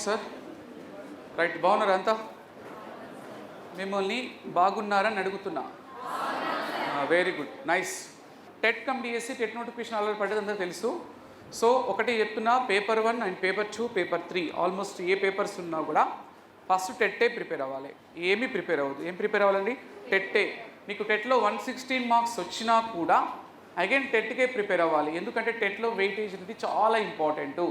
Sir. Right, బాగున్నారా అంతా? మిమ్మల్ని బాగున్నారని అడుగుతున్నా. Very good, nice. TET come DSC TET notification already పడ్డది, అందరూ తెలుసు. సో ఒకటి చెప్తున్నా, paper 1 and paper 2 paper 3 almost A papers ఉన్నా కూడా ఫస్ట్ టెట్టే ప్రిపేర్ అవ్వాలి. ఏమీ ప్రిపేర్ అవ్వదు. ఏం ప్రిపేర్ అవ్వాలండి? టెట్టే. మీకు టెట్లో 116 మార్క్స్ వచ్చినా కూడా అగైన్ టెట్కే ప్రిపేర్ అవ్వాలి. ఎందుకంటే టెట్లో వెయిటేజ్ అనేది చాలా ఇంపార్టెంట్.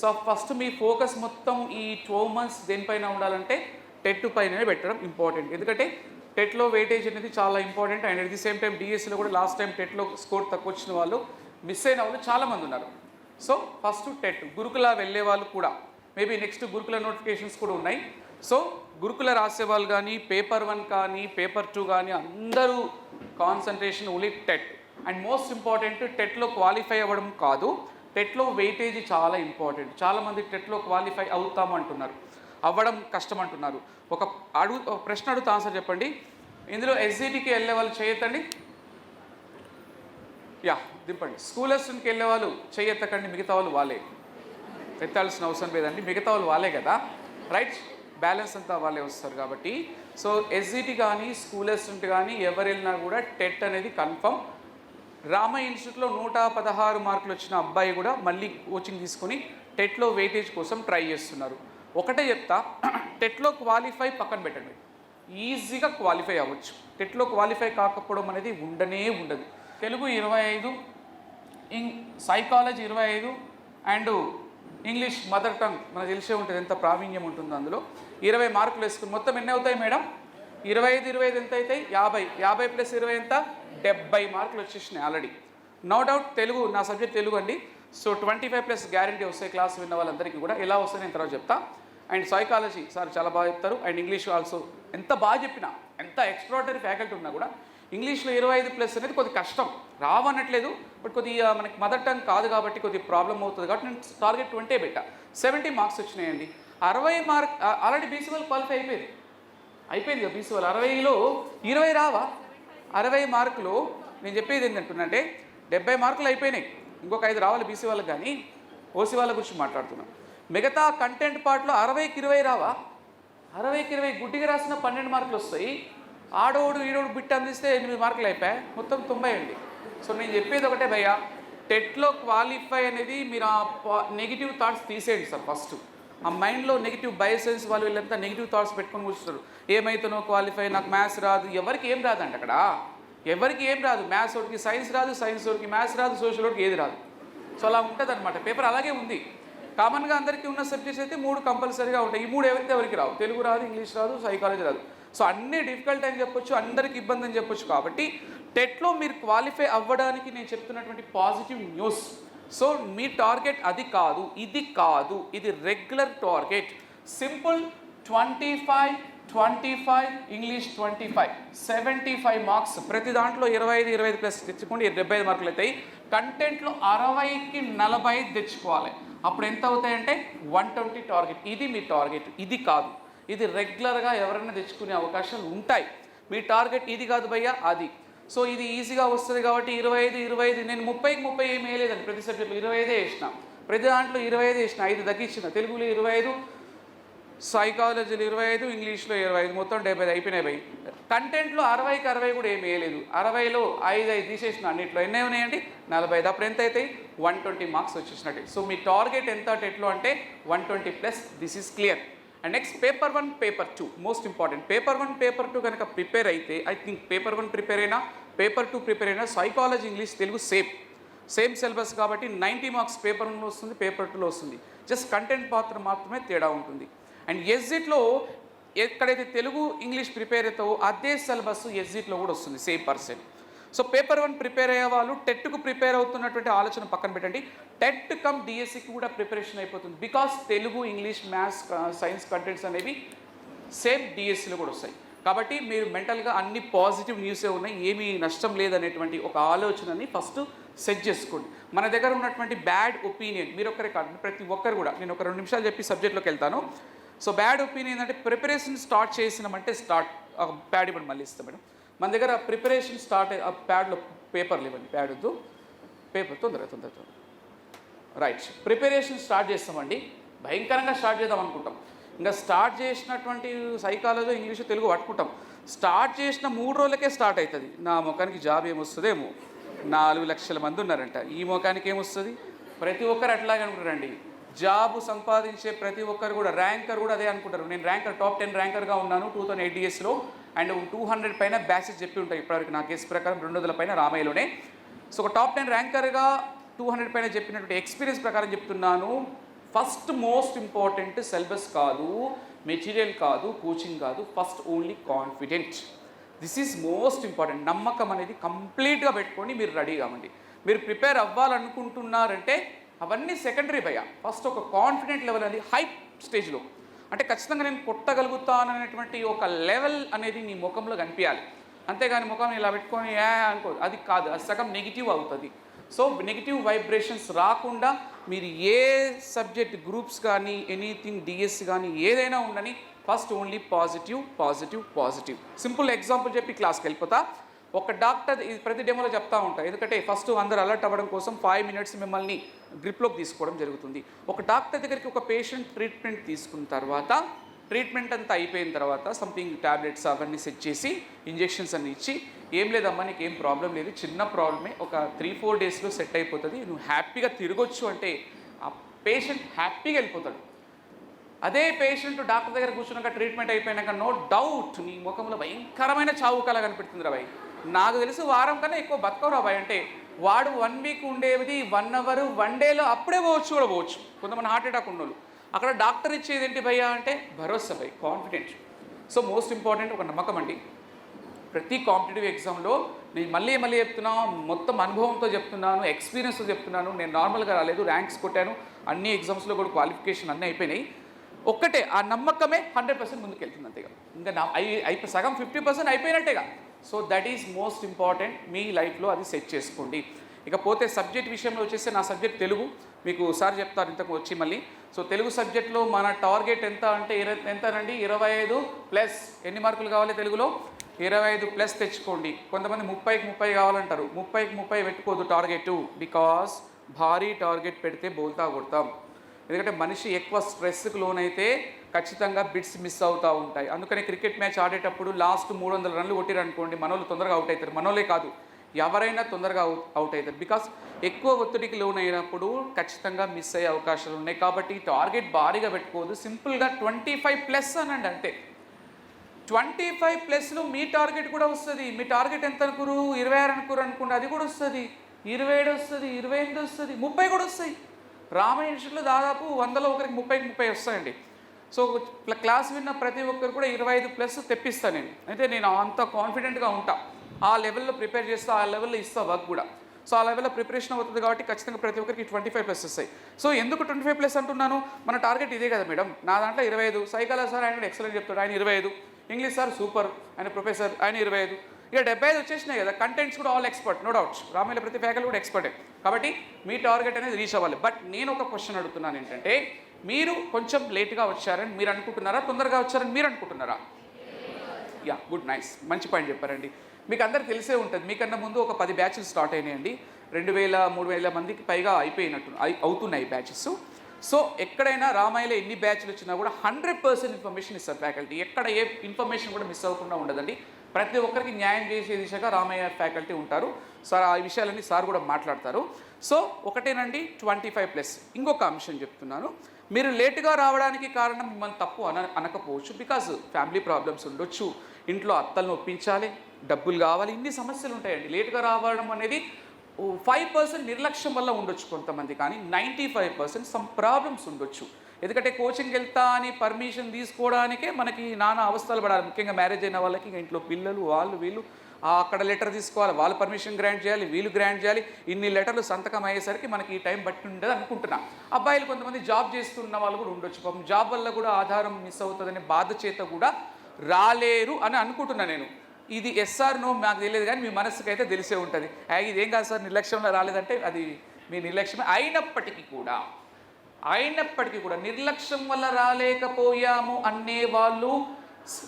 సో ఫస్ట్ మీ ఫోకస్ మొత్తం ఈ 12 months దేనిపైన ఉండాలంటే టెట్ పైన పెట్టడం ఇంపార్టెంట్. ఎందుకంటే టెట్లో వెయిటేజ్ అనేది చాలా important. And at the same time డిఎస్సిలో కూడా లాస్ట్ టైం టెట్లో స్కోర్ తక్కువ వచ్చిన వాళ్ళు, మిస్ అయిన వాళ్ళు చాలామంది ఉన్నారు. So first TET. గురుకుల వెళ్ళే వాళ్ళు కూడా మేబీ నెక్స్ట్ గురుకుల నోటిఫికేషన్స్ కూడా ఉన్నాయి. సో గురుకుల రాసే వాళ్ళు కానీ, పేపర్ 1 కానీ, పేపర్ 2 కానీ అందరూ concentration only TET. And most important, టెట్లో క్వాలిఫై అవ్వడం కాదు, టెట్లో వెయిటేజ్ చాలా ఇంపార్టెంట్. చాలామంది టెట్లో క్వాలిఫై అవుతామంటున్నారు, అవ్వడం కష్టం అంటున్నారు. ఒక ప్రశ్న అడుగుతా, ఆన్సర్ చెప్పండి. ఇందులో ఎస్జిటికి వెళ్ళే వాళ్ళు చేయొద్దండి. యా, దింపండి. స్కూల్ అసిస్టెంట్కి వెళ్ళే వాళ్ళు చేయెత్తకండి, మిగతా వాళ్ళు వాళ్ళే. ఎత్తాల్సిన అవసరం లేదండి, మిగతా వాళ్ళు వాళ్ళే కదా, రైట్? బ్యాలెన్స్ అంతా వాళ్ళే వస్తారు కాబట్టి. సో ఎస్జిటి కానీ స్కూల్ అసిస్టెంట్ కానీ ఎవరు వెళ్ళినా కూడా టెట్ అనేది కన్ఫర్మ్. రామ ఇన్స్టిట్యూట్లో 116 మార్కులు వచ్చిన అబ్బాయి కూడా మళ్ళీ కోచింగ్ తీసుకొని టెట్లో వెయిటేజ్ కోసం ట్రై చేస్తున్నారు. ఒకటే చెప్తా, టెట్లో క్వాలిఫై పక్కన పెట్టండి, ఈజీగా క్వాలిఫై అవ్వచ్చు. టెట్లో క్వాలిఫై కాకపోవడం అనేది ఉండనే ఉండదు. Telugu 25, psychology 25 and English mother tongue మనకు తెలిసే ఉంటుంది, ఎంత ప్రావీణ్యం ఉంటుందో. అందులో 20 మార్కులు వేసుకుని మొత్తం ఎన్ని అవుతాయి మేడం? 25 ఎంత అవుతాయి? 50. 50 + 20 ఎంత? 70 మార్కులు వచ్చేసినాయి ఆల్రెడీ. నో డౌట్ తెలుగు, నా సబ్జెక్ట్ తెలుగు అండి. సో 25+ గ్యారంటీ వస్తాయి క్లాస్ విన్న వాళ్ళందరికీ కూడా. ఎలా వస్తాయి నేను తర్వాత చెప్తా. అండ్ సైకాలజీ సార్ చాలా బాగా చెప్తారు. అండ్ ఇంగ్లీష్ ఆల్సో ఎంత బాగా చెప్పినా, ఎంత ఎక్స్ట్రాడనరీ ఫ్యాకల్టీ ఉన్నా కూడా ఇంగ్లీష్లో 25+ అనేది కొద్ది కష్టం. రావనట్లేదు, బట్ కొద్దిగా మనకి మదర్ టంగ్ కాదు కాబట్టి కొద్దిగా ప్రాబ్లం అవుతుంది కాబట్టి నేను టార్గెట్ 20 పెట్టా. 70 మార్క్స్ వచ్చినాయండి. 60 మార్క్ ఆల్రెడీ బీసీ వాళ్ళు క్వాలిఫై అయిపోయింది కదా. బీసీ వాళ్ళు 60లో 20 రావా? 60 మార్కులు నేను చెప్పేది ఏంటంటున్నంటే 70 మార్కులు అయిపోయినాయి, ఇంకొక 5 రావాలి బీసీ వాళ్ళకి. కానీ ఓసీ వాళ్ళ గురించి మాట్లాడుతున్నాం. మిగతా కంటెంట్ పార్ట్లో 60కి 20 రావా? 60కి 20 గుడ్డిగా రాసిన 12 మార్కులు వస్తాయి. ఆడోడు ఈడోడు బిట్ అందిస్తే 8 మార్కులు అయిపోయాయి, మొత్తం 90 అండి. సో నేను చెప్పేది ఒకటే భయ్యా, టెట్లో క్వాలిఫై అనేది మీరు ఆ నెగిటివ్ థాట్స్ తీసేయండి సార్. ఫస్ట్ ఆ మైండ్లో నెగిటివ్ బయసెన్స్ వాళ్ళు వీళ్ళంతా నెగిటివ్ థాట్స్ పెట్టుకొని కూర్చున్నారు. ఏమైతుందో క్వాలిఫై, నాకు మ్యాథ్స్ రాదు. ఎవరికి ఏం రాదండి అక్కడ, ఎవరికి ఏం రాదు. మ్యాథ్స్ వాడికి సైన్స్ రాదు, సైన్స్ వాడికి మ్యాథ్స్ రాదు, సోషల్ వాడికి ఏది రాదు. సో అలా ఉంటుంది అనమాట. పేపర్ అలాగే ఉంది. కామన్గా అందరికీ ఉన్న సబ్జెక్ట్స్ అయితే 3 కంపల్సరీగా ఉంటాయి. ఈ 3 ఎవరికి రావు? తెలుగు రాదు, ఇంగ్లీష్ రాదు, సైకాలజీ రాదు. సో అన్నీ డిఫికల్ట్ అని చెప్పొచ్చు, అందరికి ఇబ్బంది అని చెప్పొచ్చు. కాబట్టి టెట్లో మీరు క్వాలిఫై అవ్వడానికి నేను చెప్తున్నటువంటి పాజిటివ్ న్యూస్. సో మీ టార్గెట్ అది కాదు, ఇది కాదు, ఇది regular target. Simple 25 English 25, 75 marks. ప్రతి దాంట్లో 25+ తెచ్చుకోండి, 75 మార్కులు అవుతాయి. కంటెంట్లో 60కి 45 తెచ్చుకోవాలి. అప్పుడు ఎంత అవుతాయంటే 120 టార్గెట్. ఇది మీ టార్గెట్, ఇది కాదు. ఇది రెగ్యులర్గా ఎవరైనా తెచ్చుకునే అవకాశాలు ఉంటాయి. మీ టార్గెట్ ఇది కాదు భయ్యా, అది. సో ఇది ఈజీగా వస్తుంది కాబట్టి 25 నేను 30కి 30 ఏమి వేయలేదండి. ప్రతి సబ్జెక్టులో 25 వేసిన, ప్రతి దాంట్లో 25 వేసిన, 5 తగ్గించిన. తెలుగులో 25, సైకాలజీలో 25, ఇంగ్లీష్లో 25, మొత్తం 70 అయిపోయినాయి భయ్. కంటెంట్లో 60కి 60 కూడా ఏమి వేయలేదు. 60లో 5 తీసేసిన, అన్నింటిలో ఎన్ని ఉన్నాయండి? 45. అప్పుడు ఎంత అవుతాయి? 120 మార్క్స్ వచ్చేసినట్టు. సో మీ టార్గెట్ ఎంత టెట్లో అంటే 120+. This is clear. And next paper 1 paper 2 most important. Paper 1 paper 2 కనుక ప్రిపేర్ అయితే, ఐ థింక్ పేపర్ 1 ప్రిపేర్ అయినా పేపర్ 2 ప్రిపేర్ అయినా psychology English Telugu same syllabus కాబట్టి 90 మార్క్స్ పేపర్ 1లో వస్తుంది, పేపర్ 2లో వస్తుంది. జస్ట్ కంటెంట్ మాత్రమే తేడా ఉంటుంది. అండ్ ఎస్జిట్లో ఎక్కడైతే తెలుగు ఇంగ్లీష్ ప్రిపేర్ అవుతావో అదే సిలబస్ ఎస్జిట్లో కూడా వస్తుంది, same percent. So paper 1 prepare అయ్యే వాళ్ళు టెట్కు ప్రిపేర్ అవుతున్నటువంటి ఆలోచన పక్కన పెట్టండి. టెట్ కమ్ డిఎస్సికి కూడా ప్రిపరేషన్ అయిపోతుంది. Because Telugu, English, maths, science contents అనేవి సేమ్ డిఎస్సిలో కూడా వస్తాయి. కాబట్టి మీరు మెంటల్గా అన్ని పాజిటివ్ న్యూసే ఉన్నాయి, ఏమీ నష్టం లేదనేటువంటి ఒక ఆలోచనని ఫస్ట్ సెట్ చేసుకోండి. మన దగ్గర ఉన్నటువంటి బ్యాడ్ ఒపీనియన్ మీరు ఒక్కరే కాదు, ప్రతి ఒక్కరు కూడా. నేను ఒక 2 నిమిషాలు చెప్పి సబ్జెక్ట్లోకి వెళ్తాను. సో బ్యాడ్ ఒపీనియన్ అంటే ప్రిపరేషన్ స్టార్ట్ చేసినామంటే ప్యాడ్ ఇవ్వండి, మళ్ళీ ఇస్తాం మేడం. మన దగ్గర ప్రిపరేషన్ స్టార్ట్ ప్యాడ్లో పేపర్లు ఇవ్వండి, ప్యాడ్ వద్దు, పేపర్ తొందరగా రైట్. ప్రిపరేషన్ స్టార్ట్ చేస్తామండి. భయంకరంగా స్టార్ట్ చేద్దాం అనుకుంటాం. ఇంకా స్టార్ట్ చేసినటువంటి సైకాలజీ ఇంగ్లీషు తెలుగు పట్టుకుంటాం. స్టార్ట్ చేసిన 3 రోజులకే స్టార్ట్ అవుతుంది. నా ముఖానికి జాబ్ ఏమొస్తుందేమో, 4 లక్షల మంది ఉన్నారంట, ఈ ముఖానికి ఏమొస్తుంది. ప్రతి ఒక్కరు అట్లాగే అనుకుంటారండి. జాబ్ సంపాదించే ప్రతి ఒక్కరు కూడా, ర్యాంకర్ కూడా అదే అనుకుంటారు. నేను ర్యాంకర్, టాప్ 10 ర్యాంకర్గా ఉన్నాను 2008 ADSలో, అండ్ 200 పైన బ్యాచెస్ చెప్పి ఉంటాయి ఇప్పటివరకు నా కేసు ప్రకారం, 200 పైన రామయ్యలోనే. సో ఒక టాప్ 10 ర్యాంకర్గా 200 పైన చెప్పినటువంటి ఎక్స్పీరియన్స్ ప్రకారం చెప్తున్నాను. ఫస్ట్ మోస్ట్ ఇంపార్టెంట్ సిలబస్ కాదు, మెటీరియల్ కాదు, కోచింగ్ కాదు, first only confident. This is most important. నమ్మకం అనేది కంప్లీట్గా పెట్టుకొని మీరు రెడీ కావండి. మీరు ప్రిపేర్ అవ్వాలనుకుంటున్నారంటే అవన్నీ సెకండరీ భయ. ఫస్ట్ ఒక కాన్ఫిడెంట్ లెవెల్ అనేది హై స్టేజ్లో, అంటే ఖచ్చితంగా నేను కొట్టగలుగుతాననేటువంటి ఒక లెవెల్ అనేది నీ ముఖంలో కనిపించాలి. అంతేగాని ముఖం ఇలా పెట్టుకొని అనుకో, అది కాదు, అది సగం నెగిటివ్ అవుతుంది. సో నెగిటివ్ వైబ్రేషన్స్ రాకుండా మీరు ఏ సబ్జెక్ట్ గ్రూప్స్ కానీ ఎనీథింగ్ డిఎస్ కానీ ఏదైనా ఉండని first only positive positive positive. Simple example చెప్పి క్లాస్కి వెళ్ళిపోతా. ఒక డాక్టర్ ఇది ప్రతి డెమోలో చెప్తా ఉంటాను, ఎందుకంటే ఫస్ట్ అందరూ అలర్ట్ అవ్వడం కోసం 5 minutes మిమ్మల్ని గ్రిప్లోకి తీసుకోవడం జరుగుతుంది. ఒక డాక్టర్ దగ్గరికి ఒక పేషెంట్ ట్రీట్మెంట్ తీసుకున్న తర్వాత, ట్రీట్మెంట్ అంతా అయిపోయిన తర్వాత సంథింగ్ ట్యాబ్లెట్స్ అవన్నీ సెట్ చేసి ఇంజెక్షన్స్ అన్ని ఇచ్చి, ఏం లేదమ్మా నీకు ఏం ప్రాబ్లం లేదు, చిన్న ప్రాబ్లమే, ఒక 3-4 daysలో సెట్ అయిపోతుంది, నువ్వు హ్యాపీగా తిరగొచ్చు అంటే ఆ పేషెంట్ హ్యాపీగా వెళ్ళిపోతాడు. అదే పేషెంట్ డాక్టర్ దగ్గర కూర్చున్నాక ట్రీట్మెంట్ అయిపోయినాక నో డౌట్ నీ ముఖంలో భయంకరమైన చావు కళ కనిపిస్తుంది రాబాయ్. నాకు తెలిసి వారం కన్నా ఎక్కువ బతకవు రాబాయ్. అంటే వాడు 1 week ఉండేది 1 hour 1 dayలో అప్పుడే పోవచ్చు కూడా పోవచ్చు. కొంతమంది హార్ట్ అటాక్ ఉన్నోళ్ళు. అక్కడ డాక్టర్ ఇచ్చేది ఏంటి భయ్యా అంటే భరోసా భయ్, కాన్ఫిడెంట్. సో మోస్ట్ ఇంపార్టెంట్ ఒక నమ్మకం అండి. ప్రతి కాంపిటేటివ్ ఎగ్జామ్లో నేను మళ్ళీ చెప్తున్నా, మొత్తం అనుభవంతో చెప్తున్నాను, ఎక్స్పీరియన్స్తో చెప్తున్నాను. నేను నార్మల్గా రాలేదు, ర్యాంక్స్ కొట్టాను, అన్ని ఎగ్జామ్స్లో కూడా క్వాలిఫికేషన్ అన్నీ అయిపోయినాయి. ఒక్కటే ఆ నమ్మకమే 100% ముందుకెళ్తుంది అంతేగా. ఇంకా సగం 50% అయిపోయినట్టేగా. So that is most important. మీ లైఫ్లో అది సెట్ చేసుకోండి. ఇకపోతే సబ్జెక్ట్ విషయంలో వచ్చేస్తే నా సబ్జెక్ట్ తెలుగు, మీకు సార్ చెప్తారు ఇంతకు వచ్చి మళ్ళీ. సో తెలుగు సబ్జెక్ట్లో మన టార్గెట్ ఎంత అంటే ఎంతనండి, 25+. ఎన్ని మార్కులు కావాలి తెలుగులో? 25+ తెచ్చుకోండి. కొంతమంది 30కి 30 కావాలంటారు. 30కి 30 పెట్టుకోదు టార్గెట్, బికాస్ భారీ టార్గెట్ పెడితే బోల్తా కొడతాం. ఎందుకంటే మనిషి ఎక్కువ స్ట్రెస్కి లోనైతే ఖచ్చితంగా బిట్స్ మిస్ అవుతూ ఉంటాయి. అందుకని క్రికెట్ మ్యాచ్ ఆడేటప్పుడు లాస్ట్ 300 runs కొట్టిరనుకోండి, మనోళ్ళు తొందరగా అవుట్ అవుతారు. మనోళ్ళే కాదు, ఎవరైనా తొందరగా అవుట్ అవుతారు. బికాస్ ఎక్కువ ఒత్తిడికి లోనైనప్పుడు ఖచ్చితంగా మిస్ అయ్యే అవకాశాలు ఉన్నాయి. కాబట్టి టార్గెట్ భారీగా పెట్టుకోవద్దు, సింపుల్గా 25+ అనండి అంతే. 25+లో మీ టార్గెట్ కూడా వస్తుంది. మీ టార్గెట్ ఎంత అనుకురు? 26 అనుకోండి, అది కూడా వస్తుంది. 27 వస్తుంది, 28 వస్తుంది, 30 కూడా వస్తాయి. రామయ్య ఇన్స్టిట్యూట్లో దాదాపు 100లో ఒకరికి 30కి 30 వస్తాయండి. సో క్లాస్ విన్న ప్రతి ఒక్కరు కూడా 25+ తెప్పిస్తాను నేను. అయితే నేను అంత కాన్ఫిడెంట్గా ఉంటా, ఆ లెవెల్లో ప్రిపేర్ చేస్తా, ఆ లెవెల్లో ఇస్తా వర్క్ కూడా. సో ఆ లెవెల్లో ప్రిపరేషన్ అవుతుంది కాబట్టి ఖచ్చితంగా ప్రతి ఒక్కరికి 25+ వస్తాయి. సో ఎందుకు 25+ అంటున్నాను? మన టార్గెట్ ఇదే కదా మేడం. నా దాంట్లో 25. సైకాలజీ సార్ ఆయన ఎక్సలెంట్ చెప్తాడు, ఆయన 25. ఇంగ్లీష్ సార్ సూపర్, ఆయన ప్రొఫెసర్, ఆయన 25. ఇక 75 వచ్చేసినాయి కదా. కంటెంట్స్ కూడా ఆల్ ఎక్స్పర్ట్, నో డౌట్స్. రామయ్యలో ప్రతి ఫ్యాకల్టీ కూడా ఎక్స్పర్టే. కాబట్టి మీ టార్గెట్ అనేది రీచ్ అవ్వాలి. బట్ నేను ఒక క్వశ్చన్ అడుగుతున్నాను ఏంటంటే, మీరు కొంచెం లేట్గా వచ్చారని మీరు అనుకుంటున్నారా, తొందరగా వచ్చారని మీరు అనుకుంటున్నారా? యా, గుడ్, నైస్, మంచి పాయింట్ చెప్పారండి. మీకు అందరికి తెలిసే ఉంటుంది, మీకన్నా ముందు ఒక 10 బ్యాచెస్ స్టార్ట్ అయినాయండి. 2000-3000 మందికి పైగా అవుతున్నాయి బ్యాచెస్. సో ఎక్కడైనా రామాయణలో ఎన్ని బ్యాచ్లు వచ్చినా కూడా 100% ఇన్ఫర్మేషన్ ఇస్తారు ఫ్యాకల్టీ. ఎక్కడ ఏ ఇన్ఫర్మేషన్ కూడా మిస్ అవ్వకుండా ఉండదండి. ప్రతి ఒక్కరికి న్యాయం చేసే దిశగా రామయ్య ఫ్యాకల్టీ ఉంటారు. సార్ ఆ విషయాలన్నీ సార్ కూడా మాట్లాడతారు. సో ఒకటేనండి 25+. ఇంకొక అంశం చెప్తున్నాను, మీరు లేటుగా రావడానికి కారణం మిమ్మల్ని తప్పు అనకపోవచ్చు. బికాజ్ ఫ్యామిలీ ప్రాబ్లమ్స్ ఉండొచ్చు, ఇంట్లో అత్తలను ఒప్పించాలి, డబ్బులు కావాలి, ఇన్ని సమస్యలు ఉంటాయండి. లేటుగా రావడం అనేది 5% నిర్లక్ష్యం వల్ల ఉండొచ్చు కొంతమంది, కానీ 95% సమ్ ప్రాబ్లమ్స్ ఉండొచ్చు. ఎందుకంటే కోచింగ్కి వెళ్తా అని పర్మిషన్ తీసుకోవడానికే మనకి నానా అవస్థలు పడాలి. ముఖ్యంగా మ్యారేజ్ అయిన వాళ్ళకి ఇంట్లో పిల్లలు, వాళ్ళు వీళ్ళు అక్కడ లెటర్ తీసుకోవాలి, వాళ్ళు పర్మిషన్ గ్రాంట్ చేయాలి, వీళ్ళు గ్రాంట్ చేయాలి. ఇన్ని లెటర్లు సంతకం అయ్యేసరికి మనకి ఈ టైం బట్టి ఉండదు అనుకుంటున్నా. అబ్బాయిలు కొంతమంది జాబ్ చేస్తున్న వాళ్ళు కూడా ఉండొచ్చు, పాపం జాబ్ వల్ల కూడా ఆధారం మిస్ అవుతుందనే బాధ చేత కూడా రాలేరు అని అనుకుంటున్నా నేను. ఇది ఎస్ఆర్ నో నాకు తెలియదు, కానీ మీ మనసుకి అయితే తెలిసే ఉంటుంది. ఇదేం కాదు సార్ నిర్లక్ష్యంలో రాలేదంటే అది మీ నిర్లక్ష్యమే. అయినప్పటికీ కూడా నిర్లక్ష్యం వల్ల రాలేకపోయాము అనేవాళ్ళు,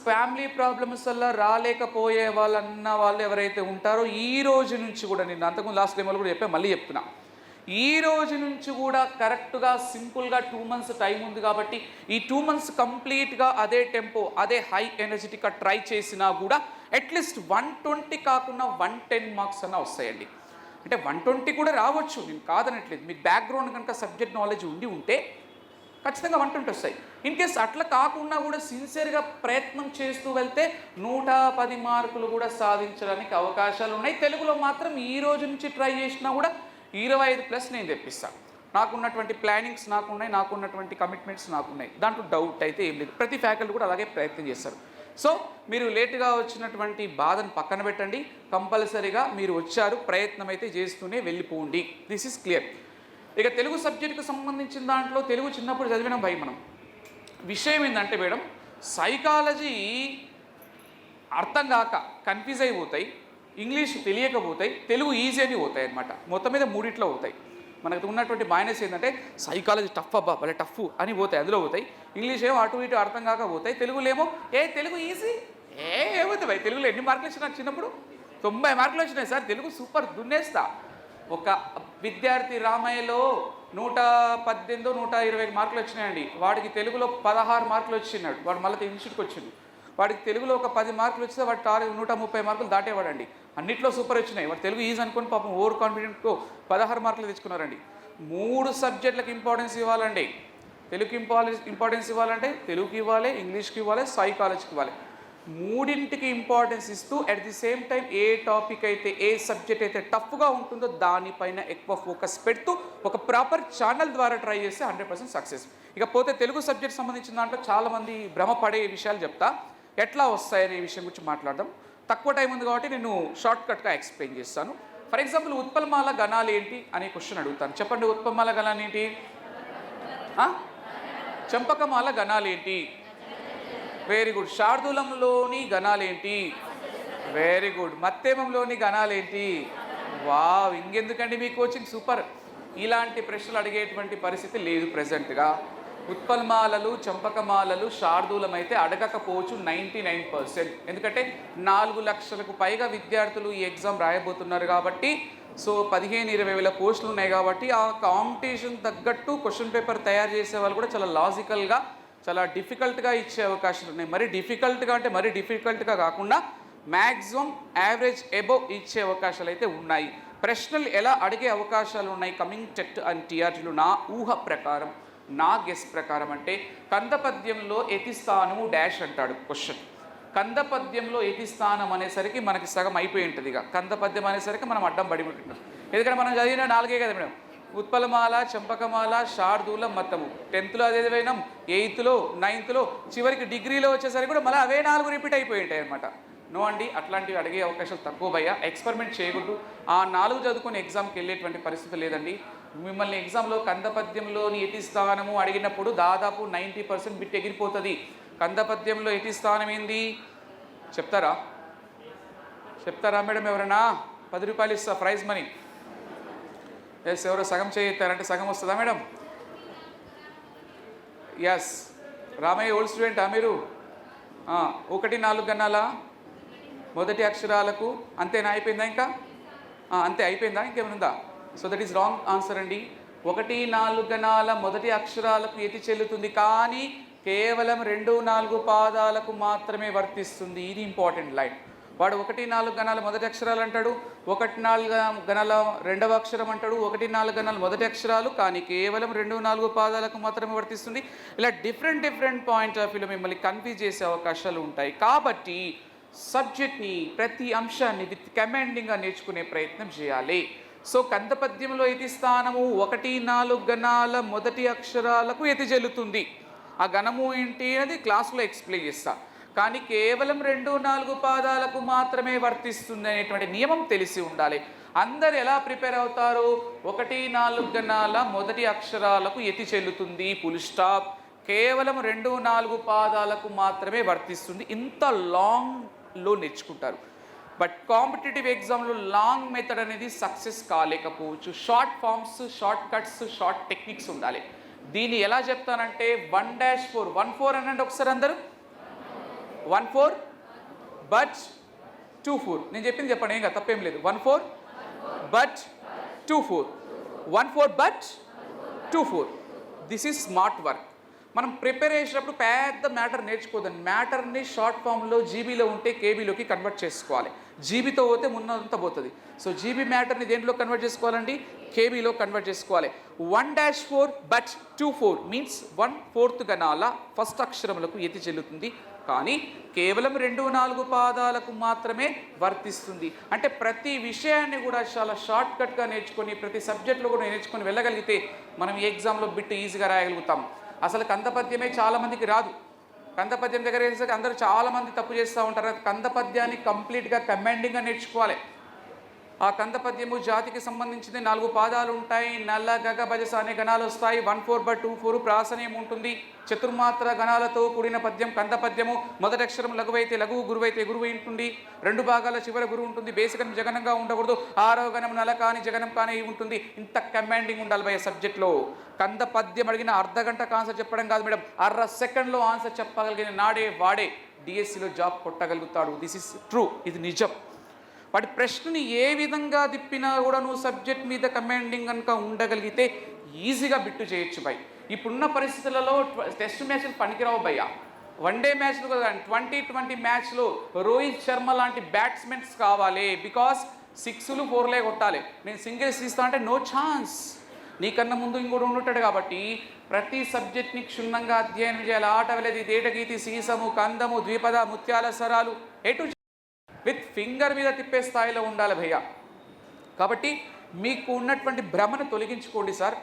ఫ్యామిలీ ప్రాబ్లమ్స్ వల్ల రాలేకపోయే వాళ్ళు అన్న వాళ్ళు ఎవరైతే ఉంటారో ఈ రోజు నుంచి కూడా, నేను అంతకుముందు లాస్ట్ టైంలో కూడా చెప్పా, మళ్ళీ చెప్తున్నా, ఈ రోజు నుంచి కూడా కరెక్ట్గా సింపుల్గా 2 months టైం ఉంది కాబట్టి ఈ 2 months కంప్లీట్గా అదే టెంపో అదే హై ఎనర్జెటిక్గా ట్రై చేసినా కూడా అట్లీస్ట్ 120 కాకుండా 110 మార్క్స్ అన్న వస్తాయండి. అంటే 120 కూడా రావచ్చు, నేను కాదనట్లేదు. మీకు బ్యాక్గ్రౌండ్ కనుక సబ్జెక్ట్ నాలెడ్జ్ ఉంటే ఖచ్చితంగా 120 వస్తాయి. ఇన్ కేస్ అట్లా కాకుండా కూడా సిన్సియర్గా ప్రయత్నం చేస్తూ వెళ్తే 110 మార్కులు కూడా సాధించడానికి అవకాశాలు ఉన్నాయి. తెలుగులో మాత్రం ఈ రోజు నుంచి ట్రై చేసినా కూడా 25+ నేను తెప్పిస్తాను. నాకున్నటువంటి ప్లానింగ్స్ నాకున్నాయి, నాకున్నటువంటి కమిట్మెంట్స్ నాకున్నాయి, దాంట్లో డౌట్ అయితే ఏం లేదు. ప్రతి ఫ్యాకల్టీ కూడా అలాగే ప్రయత్నం చేస్తారు. సో మీరు లేటుగా వచ్చినటువంటి బాధను పక్కన పెట్టండి, కంపల్సరీగా మీరు వచ్చారు, ప్రయత్నం అయితే చేస్తూనే వెళ్ళిపోండి. This is clear. ఇక తెలుగు సబ్జెక్టుకు సంబంధించిన దాంట్లో తెలుగు చిన్నప్పుడు చదివినాం భయ మనం. విషయం ఏంటంటే మేడం, సైకాలజీ అర్థం కాక కన్ఫ్యూజ్ అయిపోతాయి, ఇంగ్లీష్ తెలియకపోతాయి, తెలుగు ఈజీ అని పోతాయి అనమాట. మొత్తం మీద మూడిట్లో అవుతాయి. మనకు ఉన్నటువంటి మైనస్ ఏంటంటే సైకాలజీ టఫ్ అబ్బా భలే టఫ్ అని పోతాయి, అందులో పోతాయి. ఇంగ్లీష్ ఏమో అటు ఇటు అర్థం కాక పోతాయి. తెలుగులో ఏమో తెలుగు ఈజీ ఏమవుతాయి భయ. తెలుగులో ఎన్ని మార్కులు వచ్చినా చిన్నప్పుడు 90 మార్కులు వచ్చినాయి సార్, తెలుగు సూపర్ దున్నేస్తా. ఒక విద్యార్థి రామయ్యలో 118 120 మార్కులు వచ్చినాయండి. వాడికి తెలుగులో 16 మార్కులు వచ్చినాడు. వాడు మళ్ళీ ఇన్స్టిట్యూట్కి వచ్చిండు. వాడికి తెలుగులో ఒక 10 మార్కులు వచ్చితే వాడు 130 మార్కులు దాటేవాడండి. అన్నిట్లో సూపర్ వచ్చినాయి. వాడు తెలుగు ఈజీ అనుకుని పాపం ఓవర్ కాన్ఫిడెంట్తో 16 మార్కులు తెచ్చుకున్నారండి. 3 సబ్జెక్టులకు ఇంపార్టెన్స్ ఇవ్వాలండి. తెలుగుకి ఇంపార్టెన్స్ ఇవ్వాలంటే తెలుగుకి ఇవ్వాలి, ఇంగ్లీష్కి ఇవ్వాలి, సైకాలజీకి ఇవ్వాలి. మూడింటికి ఇంపార్టెన్స్ ఇస్తూ at the same time A topic అయితే ఏ సబ్జెక్ట్ అయితే టఫ్గా ఉంటుందో దానిపైన ఎక్కువ ఫోకస్ పెడుతూ ఒక ప్రాపర్ ఛానల్ ద్వారా ట్రై చేస్తే 100% సక్సెస్. ఇకపోతే తెలుగు సబ్జెక్ట్ సంబంధించిన దాంట్లో చాలామంది భ్రమపడే విషయాలు చెప్తా, ఎట్లా వస్తాయనే విషయం గురించి మాట్లాడదాం. తక్కువ టైం ఉంది కాబట్టి నేను షార్ట్కట్గా ఎక్స్ప్లెయిన్ చేస్తాను. ఫర్ ఎగ్జాంపుల్ ఉత్పలమాల గణాలు ఏంటి అనే క్వశ్చన్ అడుగుతాను. చెప్పండి, ఉత్పలమాల గణాలు ఏంటి? చంపకమాల గణాలు ఏంటి? Very good. శార్దూలంలోని గణాలేంటి? Very good. మత్తేమంలోని గణాలేంటి? వావ్, ఇంకెందుకండి మీ కోచింగ్ సూపర్. ఇలాంటి ప్రశ్నలు అడిగేటువంటి పరిస్థితి లేదు ప్రజెంట్గా. ఉత్పలమాలలు, చంపకమాలలు, శార్దూలం అయితే అడగకపోవచ్చు 99%. ఎందుకంటే 4 లక్షలకు పైగా విద్యార్థులు ఈ ఎగ్జామ్ రాయబోతున్నారు కాబట్టి, సో 15-20 వేల పోస్టులు ఉన్నాయి కాబట్టి ఆ కాంపిటీషన్ తగ్గట్టు క్వశ్చన్ పేపర్ తయారు చేసే వాళ్ళు కూడా చాలా లాజికల్గా చాలా డిఫికల్ట్గా ఇచ్చే అవకాశాలు ఉన్నాయి. మరీ డిఫికల్ట్గా అంటే మరీ డిఫికల్ట్గా కాకుండా మ్యాక్సిమం యావరేజ్ ఎబోవ్ ఇచ్చే అవకాశాలు అయితే ఉన్నాయి. ప్రశ్నలు ఎలా అడిగే అవకాశాలు ఉన్నాయి కమింగ్ టెట్ అండ్ టీఆర్టీలు నా ఊహ ప్రకారం, నా గెస్ ప్రకారం అంటే కందపద్యంలో ఎతిస్థానము డాష్ అంటాడు క్వశ్చన్. కందపద్యంలో ఎతిస్థానం అనేసరికి మనకి సగం అయిపోయి ఉంటుంది. ఇక కందపద్యం అనేసరికి మనం అడ్డం పడి ఉంటున్నాం. ఎందుకంటే మనం చదివిన 4 కదా మేడం, ఉత్పలమాల, చంపకమాల, శార్దూలం, మత్తము. 10th అదే పోయినాం, 8th 9th, చివరికి డిగ్రీలో వచ్చేసరికి కూడా మళ్ళీ అవే 4 రిపీట్ అయిపోయి ఉంటాయి అనమాట. నో అండి, అట్లాంటివి అడిగే అవకాశాలు తక్కువ భయ్యా. ఎక్స్పెరిమెంట్ చేయకూడదు. ఆ 4 చదువుకొని ఎగ్జామ్కి వెళ్ళేటువంటి పరిస్థితి లేదండి. మిమ్మల్ని ఎగ్జామ్లో కందపద్యంలోని ఎతిస్థానము అడిగినప్పుడు దాదాపు 90% బిట్ ఎగిరిపోతుంది. కందపద్యంలో ఎతిస్థానం ఏంది చెప్తారా మేడం? ఎవరైనా 10 రూపాయలు ఇస్తా ప్రైజ్ మనీ. ఎస్, ఎవరో సగం చేయిస్తారంటే సగం వస్తుందా మేడం? ఎస్, రామయ్య ఓల్డ్ స్టూడెంటా మీరు? 1-4 గణాల మొదటి అక్షరాలకు అంతేనా? అయిపోయిందా? ఇంకా అంతే అయిపోయిందా? ఇంకేమైనా? So that is wrong answer అండి. 1-4 గణాల మొదటి అక్షరాలకు ఎతి చెల్లుతుంది, కానీ కేవలం 2-4 పాదాలకు మాత్రమే వర్తిస్తుంది. ఇది ఇంపార్టెంట్ లైన్. వాడు 1-4 గణాల మొదటి అక్షరాలు అంటాడు, 1-4 గణాల రెండవ అక్షరం అంటాడు, 1-4 గణాల మొదటి అక్షరాలు కానీ కేవలం 2-4 పాదాలకు మాత్రమే వర్తిస్తుంది. ఇలా డిఫరెంట్ పాయింట్ ఆఫ్ వ్యూలో మిమ్మల్ని కన్ఫ్యూజ్ చేసే అవకాశాలు ఉంటాయి. కాబట్టి సబ్జెక్ట్ని, ప్రతి అంశాన్ని విత్ కమాండింగ్గా నేర్చుకునే ప్రయత్నం చేయాలి. సో కందపద్యంలో ఎతి స్థానము 1-4 గణాల మొదటి అక్షరాలకు ఎతి చెల్లుతుంది. ఆ గణము ఏంటి అనేది క్లాసులో ఎక్స్ప్లెయిన్ చేస్తా. కానీ కేవలం 2-4 పాదాలకు మాత్రమే వర్తిస్తుంది అనేటువంటి నియమం తెలిసి ఉండాలి. అందరు ఎలా ప్రిపేర్ అవుతారు? 1-4 గణాల మొదటి అక్షరాలకు ఎతి చెల్లుతుంది, ఫుల్ స్టాప్. కేవలం 2-4 పాదాలకు మాత్రమే వర్తిస్తుంది. ఇంత లాంగ్లో నేర్చుకుంటారు. బట్ కాంపిటేటివ్ ఎగ్జామ్లో లాంగ్ మెథడ్ అనేది సక్సెస్ కాలేకపోవచ్చు. Short forms, short cuts, short techniques ఉండాలి. దీన్ని ఎలా చెప్తానంటే 1-4 1-4 అనండి ఒకసారి అందరూ. 1-4 బట్ 2-4. నేను చెప్పింది చెప్పండి, ఏం కదా తప్పేం లేదు. 1-4 but 2-4. 1/4 but 2/4. This is smart work. మనం ప్రిపేర్ చేసేటప్పుడు పెద్ద మ్యాటర్ నేర్చుకోదండి. మ్యాటర్ని షార్ట్ ఫామ్లో జీబీలో ఉంటే కేబీలోకి కన్వర్ట్ చేసుకోవాలి. జీబీతో పోతే మున్నంతా పోతుంది. సో జీబీ మ్యాటర్ని దేంట్లో కన్వర్ట్ చేసుకోవాలండి? కేబీలో కన్వర్ట్ చేసుకోవాలి. 1-4 బట్ 2/4 మీన్స్ 1/4 గణాల ఫస్ట్ అక్షరములకు ఎత్తి చెల్లుతుంది, కానీ కేవలం 2-4 పాదాలకు మాత్రమే వర్తిస్తుంది. అంటే ప్రతి విషయాన్ని కూడా చాలా షార్ట్కట్గా నేర్చుకొని ప్రతి సబ్జెక్ట్లో కూడా నేర్చుకొని వెళ్ళగలిగితే మనం ఈ ఎగ్జామ్లో బిట్ ఈజీగా రాయగలుగుతాం. అసలు కందపద్యమే చాలామందికి రాదు. కందపద్యం దగ్గర వేసేసరికి అందరూ చాలామంది తప్పు చేస్తూ ఉంటారు. కందపద్యాన్ని కంప్లీట్గా కమాండింగ్గా నేర్చుకోవాలి. ఆ కందపద్యము జాతికి సంబంధించింది. 4 పాదాలు ఉంటాయి. నల్ల గగ భజస అనే గణాలు వస్తాయి. 1/4 బట్ 2/4 ప్రాసనీయం ఉంటుంది. చతుర్మాత్ర గణాలతో కూడిన పద్యం కందపద్యము. మొదటి అక్షరం లఘువైతే లఘువు, గురువైతే గురువు ఉంటుంది. 2 భాగాల చివర గురువు ఉంటుంది. బేసికం జగనంగా ఉండకూడదు. 6వ గణం నల కానీ జగనం కానీ ఉంటుంది. ఇంత కమాండింగ్ ఉండాలి భయ సబ్జెక్ట్లో. కందపద్యం అడిగిన అర్ధగంటకు ఆన్సర్ చెప్పడం కాదు మేడం, 1/2 సెకండ్లో ఆన్సర్ చెప్పగలిగిన నాడే వాడే డిఎస్సిలో జాబ్ కొట్టగలుగుతాడు. దిస్ ఇస్ ట్రూ, ఇది నిజం. వాటి ప్రశ్నని ఏ విధంగా తిప్పినా కూడా నువ్వు సబ్జెక్ట్ మీద కమాండింగ్ కనుక ఉండగలిగితే ఈజీగా బిట్టు చేయొచ్చు భయ్. ఇప్పుడున్న పరిస్థితులలో టెస్ట్ మ్యాచ్లు పనికిరావు భయ్య. వన్డే మ్యాచ్లు కదా, 2020 మ్యాచ్లో రోహిత్ శర్మ లాంటి బ్యాట్స్మెన్స్ కావాలి. బికాస్ 6లు 4లే కొట్టాలి. నేను సింగిల్స్ తీస్తా అంటే నో ఛాన్స్. నీకన్నా ముందు ఇంకోటి ఉండుంటాడు కాబట్టి ప్రతి సబ్జెక్ట్ని క్షుణ్ణంగా అధ్యయనం చేయాలి. ఆట వెళ్ళేది తేటగీతి సీసము కందము ద్విపద ముత్యాల సరాలు ఎటు విత్ ఫింగర్ మీద తిప్పే స్థాయిలో ఉండాలి భయ్య. కాబట్టి మీకు ఉన్నటువంటి భ్రమను తొలగించుకోండి సార్.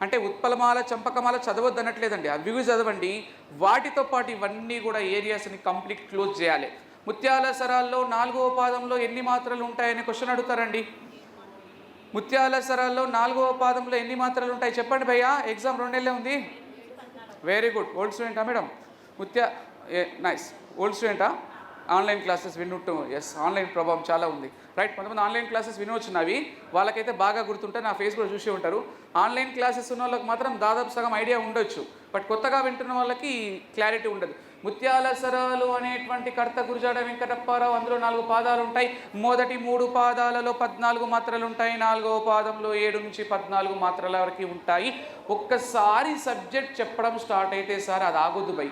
అంటే ఉత్పలమాల చంపకమాల చదవద్దు అనట్లేదండి, అవి చదవండి. వాటితో పాటు ఇవన్నీ కూడా ఏరియాస్ని కంప్లీట్ క్లోజ్ చేయాలి. ముత్యాల సరాల్లో 4వ పాదంలో ఎన్ని మాత్రలు ఉంటాయని క్వశ్చన్ అడుగుతారండి. ముత్యాల సరాల్లో 4వ పాదంలో ఎన్ని మాత్రలు ఉంటాయి చెప్పండి భయ్య. ఎగ్జామ్ 2 నెలలే ఉంది. Very good. ఓల్డ్ స్టూడెంటా మేడం? నైస్. ఓల్డ్ స్టూడెంటా? ఆన్లైన్ క్లాసెస్ వినుంటూ? ఎస్, ఆన్లైన్ ప్రభావం చాలా ఉంది. రైట్, కొంతమంది ఆన్లైన్ క్లాసెస్ వినొచ్చినవి వాళ్ళకైతే బాగా గుర్తుంటాయి. నా ఫేస్ కూడా చూసే ఉంటారు. ఆన్లైన్ క్లాసెస్ ఉన్న వాళ్ళకి మాత్రం దాదాపు సగం ఐడియా ఉండొచ్చు, బట్ కొత్తగా వింటున్న వాళ్ళకి క్లారిటీ ఉండదు. ముత్యాల సరాలు అనేటువంటి కర్త గురుజాడ వెంకటప్పారావు. అందులో 4 పాదాలు ఉంటాయి. మొదటి 3 పాదాలలో 14 మాత్రలు ఉంటాయి. 4వ పాదంలో 7 నుంచి 14 మాత్రల వరకు ఉంటాయి. ఒక్కసారి సబ్జెక్ట్ చెప్పడం స్టార్ట్ అయితే సార్ అది ఆగొద్దు బై,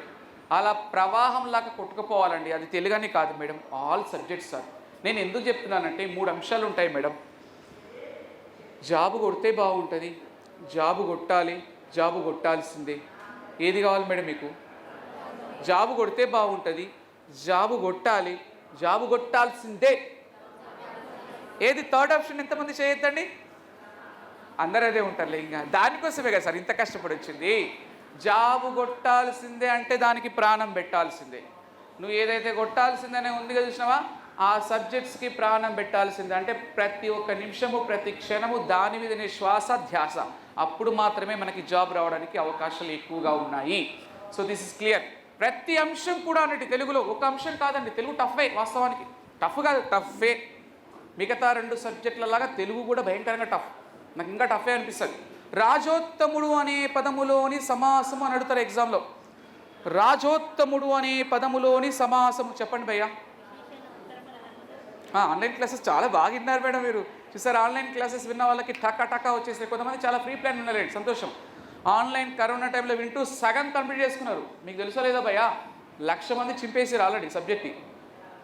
అలా ప్రవాహంలాగా కొట్టుకుపోవాలండి. అది తెలుగని కాదు మేడం, ఆల్ సబ్జెక్ట్స్ సార్. నేను ఎందుకు చెప్తున్నానంటే 3 అంశాలు ఉంటాయి మేడం. జాబు కొడితే బాగుంటుంది, జాబు కొట్టాలి, జాబు కొట్టాల్సిందే. ఏది కావాలి మేడం మీకు? జాబు కొడితే బాగుంటుంది, జాబు కొట్టాలి, జాబు కొట్టాల్సిందే. ఏది థర్డ్ ఆప్షన్? ఎంతమంది చేయొద్దండి? అందరూ అదే ఉంటారులే. ఇంకా దానికోసమే కదా సార్ ఇంత కష్టపడి వచ్చింది. జాబు కొట్టాల్సిందే అంటే దానికి ప్రాణం పెట్టాల్సిందే. నువ్వు ఏదైతే కొట్టాల్సిందనే ఉందిగా చూసినావా, ఆ సబ్జెక్ట్స్కి ప్రాణం పెట్టాల్సిందే. అంటే ప్రతి ఒక్క నిమిషము ప్రతి క్షణము దాని మీదనే శ్వాస ధ్యాస. అప్పుడు మాత్రమే మనకి జాబ్ రావడానికి అవకాశాలు ఎక్కువగా ఉన్నాయి. So this is clear. ప్రతి అంశం కూడా అన్నట్టు తెలుగులో ఒక అంశం కాదండి. తెలుగు టఫే, వాస్తవానికి టఫ్ కాదు, టఫే. మిగతా 2 సబ్జెక్టులలాగా తెలుగు కూడా భయంకరంగా టఫ్. నాకు ఇంకా టఫే అనిపిస్తుంది. రాజోత్తముడు అనే పదములోని సమాసము అని అడుగుతారు ఎగ్జామ్లో. రాజోత్తముడు అనే పదములోని సమాసము చెప్పండి భయ్యా. ఆన్లైన్ క్లాసెస్ చాలా బాగా విన్నారు మేడం మీరు. చూసారు, ఆన్లైన్ క్లాసెస్ విన్న వాళ్ళకి టకా వచ్చేసాయి. కొంతమంది చాలా ఫ్రీ ప్లాన్ ఉన్నారండి, సంతోషం. ఆన్లైన్ కరోనా టైంలో వింటూ సగం కంప్లీట్ చేసుకున్నారు. మీకు తెలుసో లేదో భయ్యా, 1,00,000 మంది చింపేసారు ఆల్రెడీ సబ్జెక్ట్ని.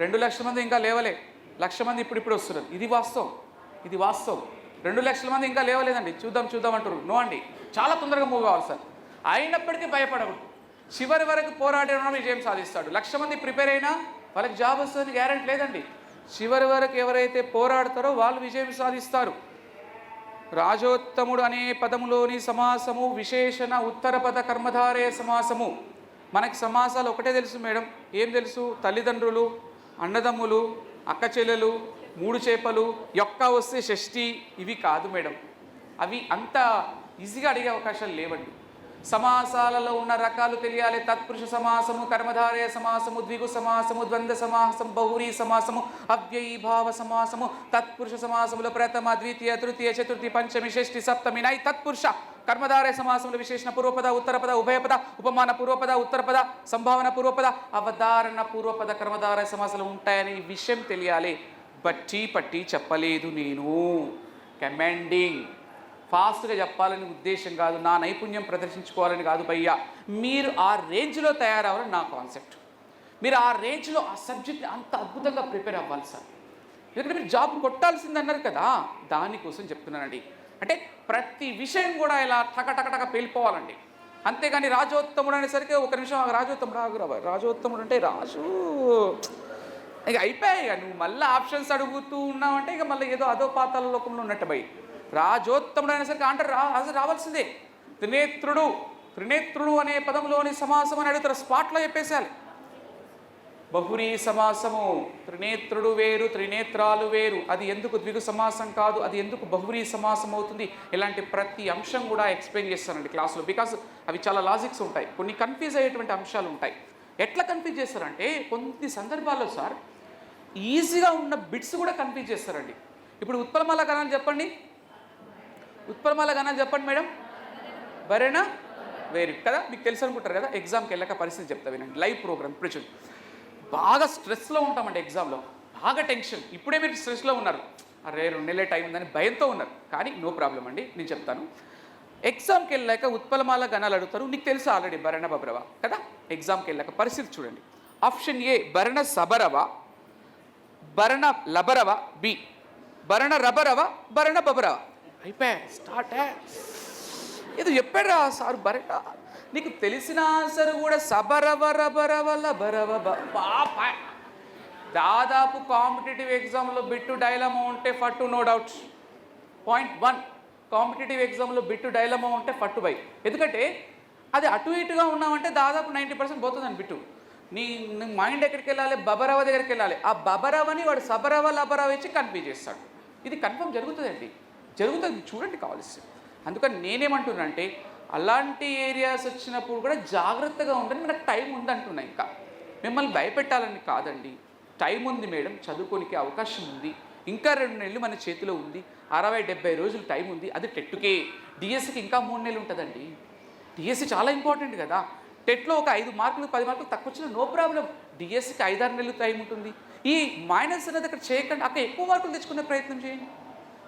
2,00,000 మంది ఇంకా లేవలే, 1,00,000 మంది ఇప్పుడు వస్తున్నారు. ఇది వాస్తవం, ఇది వాస్తవం. 2,00,000 మంది ఇంకా లేవలేదండి. చూద్దాం అంటారు. నో అండి, చాలా తొందరగా మూవ్ కావాలి సార్. అయినప్పటికీ భయపడకూడదు. చివరి వరకు పోరాడిన విజయం సాధిస్తాడు. 1,00,000 మంది ప్రిపేర్ అయినా వాళ్ళకి జాబ్ వస్తుందని గ్యారెంటీ లేదండి. చివరి వరకు ఎవరైతే పోరాడతారో వాళ్ళు విజయం సాధిస్తారు. రాజోత్తముడు అనే పదములోని సమాసము విశేషణ ఉత్తర పద కర్మధారయ సమాసము. మనకి సమాసాలు ఒకటే తెలుసు మేడం. ఏం తెలుసు? తల్లిదండ్రులు, అన్నదమ్ములు, అక్క చెల్లెలు, 3 చేపలు, యొక్క వస్తే షష్ఠి. ఇవి కాదు మేడం, అవి అంత ఈజీగా అడిగే అవకాశాలు లేవండి. సమాసాలలో ఉన్న రకాలు తెలియాలి. తత్పురుష సమాసము, కర్మధారయ సమాసము, ద్విగు సమాసము, ద్వంద్వ సమాసము, బహురీ సమాసము, అవ్యయీభావ సమాసము. తత్పురుష సమాసములో ప్రథమ, ద్వితీయ, తృతీయ, చతుర్థి, పంచమి, షష్ఠి, సప్తమి, నై. తత్పురుష కర్మధారయ సమాసములు విశేషణ పూర్వపద, ఉత్తరపద, ఉభయపద, ఉపమాన పూర్వపద, ఉత్తరపద, సంభావన పూర్వపద, అవధారణ పూర్వపద కర్మధారయ సమాసాలు ఉంటాయని ఈ విషయం తెలియాలి. బట్టి పట్టి చెప్పలేదు నేను. కమాండింగ్ ఫాస్ట్గా చెప్పాలని ఉద్దేశం కాదు, నా నైపుణ్యం ప్రదర్శించుకోవాలని కాదు భయ్యా. మీరు ఆ రేంజ్లో తయారవ్వాలని నా కాన్సెప్ట్. మీరు ఆ రేంజ్లో ఆ సబ్జెక్ట్ని అంత అద్భుతంగా ప్రిపేర్ అవ్వాలి సార్. ఎందుకంటే మీరు జాబ్ కొట్టాల్సింది అన్నారు కదా, దానికోసం చెప్తున్నానండి. అంటే ప్రతి విషయం కూడా ఇలా టక పేలిపోవాలండి. అంతేగాని రాజోత్తముడు అనేసరికి ఒక నిమిషం రాజోత్తముడు అంటే రాజు ఇక అయిపోయాయి. ఇక నువ్వు మళ్ళీ ఆప్షన్స్ అడుగుతూ ఉన్నావంటే ఇక మళ్ళీ ఏదో అదో పాతాల లోకంలో ఉన్నట్టు భయ్. రాజోత్తముడు అనేసరికి అంటారు రావాల్సిందే. త్రినేత్రుడు అనే పదంలోని సమాసం అని అడుగుతారు, స్పాట్లో చెప్పేసేయాలి. బహురీ సమాసము, త్రినేత్రుడు వేరు త్రినేత్రాలు వేరు, అది ఎందుకు ద్విగు సమాసం కాదు, అది ఎందుకు బహురీ సమాసం అవుతుంది, ఇలాంటి ప్రతి అంశం కూడా ఎక్స్ప్లెయిన్ చేస్తానండి క్లాస్లో. బికాస్ అవి చాలా లాజిక్స్ ఉంటాయి, కొన్ని కన్ఫ్యూజ్ అయ్యేటువంటి అంశాలు ఉంటాయి. ఎట్లా కన్ఫ్యూజ్ చేస్తారంటే కొన్ని సందర్భాల్లో సార్ ఈజీగా ఉన్న బిట్స్ కూడా కన్ఫ్యూజ్ చేస్తారండి. ఇప్పుడు ఉత్పలమాల గణాలు చెప్పండి, ఉత్పలమాల గణాలు చెప్పండి మేడం. బరేనా వేరు కదా, మీకు తెలుసు అనుకుంటారు కదా. ఎగ్జామ్కి వెళ్ళాక పరిస్థితి చెప్తా వినండి. లైవ్ ప్రోగ్రామ్ ఇప్పుడు బాగా స్ట్రెస్లో ఉంటామండి, ఎగ్జామ్లో బాగా టెన్షన్. ఇప్పుడే మీరు స్ట్రెస్లో ఉన్నారు, అరే 2 నెలలే టైం ఉందని భయంతో ఉన్నారు. కానీ నో ప్రాబ్లం అండి, నేను చెప్తాను. ఎగ్జామ్కి వెళ్ళాక ఉత్పలమాల గణాలు అడుగుతారు, నీకు తెలుసు ఆల్రెడీ భరణ బభరవ కదా. ఎగ్జామ్కి వెళ్ళాక పరిస్థితి చూడండి. ఆప్షన్ ఏ భరణ సబరవ, భరణ లబరవ, బి భరణ రబరవ, భరణ బబరవ. అయిపోయా స్టార్ట్. ఇది చెప్పారా సార్ భరణ, నీకు తెలిసిన ఆన్సర్ కూడా సబరవ రబరవ లబరవ పాప. దాదాపు కాంపిటేటివ్ ఎగ్జామ్లో బిట్టు డైలమా ఉంటే ఫట్టు, నో డౌట్. పాయింట్ 1, కాంపిటేటివ్ ఎగ్జామ్లో బిట్టు డైలమా ఉంటే ఫట్టు బై. ఎందుకంటే అది అటు ఇటుగా ఉన్నామంటే దాదాపు 90% పోతుందని బిట్టు. నీ మైండ్ ఎక్కడికి వెళ్ళాలి, బబరవ దగ్గరికి వెళ్ళాలి. ఆ బబరవని వాడు సబరవ లబరవ ఇచ్చి కన్ఫ్యూజ్ చేస్తాడు. ఇది కన్ఫర్మ్ జరుగుతుందండి, జరుగుతుంది, చూడండి కావాల్సి. అందుకని నేనేమంటున్నానంటే అలాంటి ఏరియాస్ వచ్చినప్పుడు కూడా జాగ్రత్తగా ఉండండి. మనకు టైం ఉందంటున్నా, ఇంకా మిమ్మల్ని భయపెట్టాలని కాదండి. టైం ఉంది మేడం, చదువుకోనికి అవకాశం ఉంది. ఇంకా 2 నెలలు మన చేతిలో ఉంది, 60-70 రోజులు టైం ఉంది. అది టెట్కే. డిఎస్సికి ఇంకా 3 నెలలు ఉంటుందండి. డిఎస్సి చాలా ఇంపార్టెంట్ కదా. టెట్లో ఒక 5 మార్కులు 10 మార్కులు తక్కువ వచ్చినా నో ప్రాబ్లం, డిఎస్సికి 5-6 నెలలు టైం ఉంటుంది. ఈ మైనస్ అనేది అక్కడ చేయకండి, అక్కడ ఎక్కువ మార్కులు తెచ్చుకునే ప్రయత్నం చేయండి.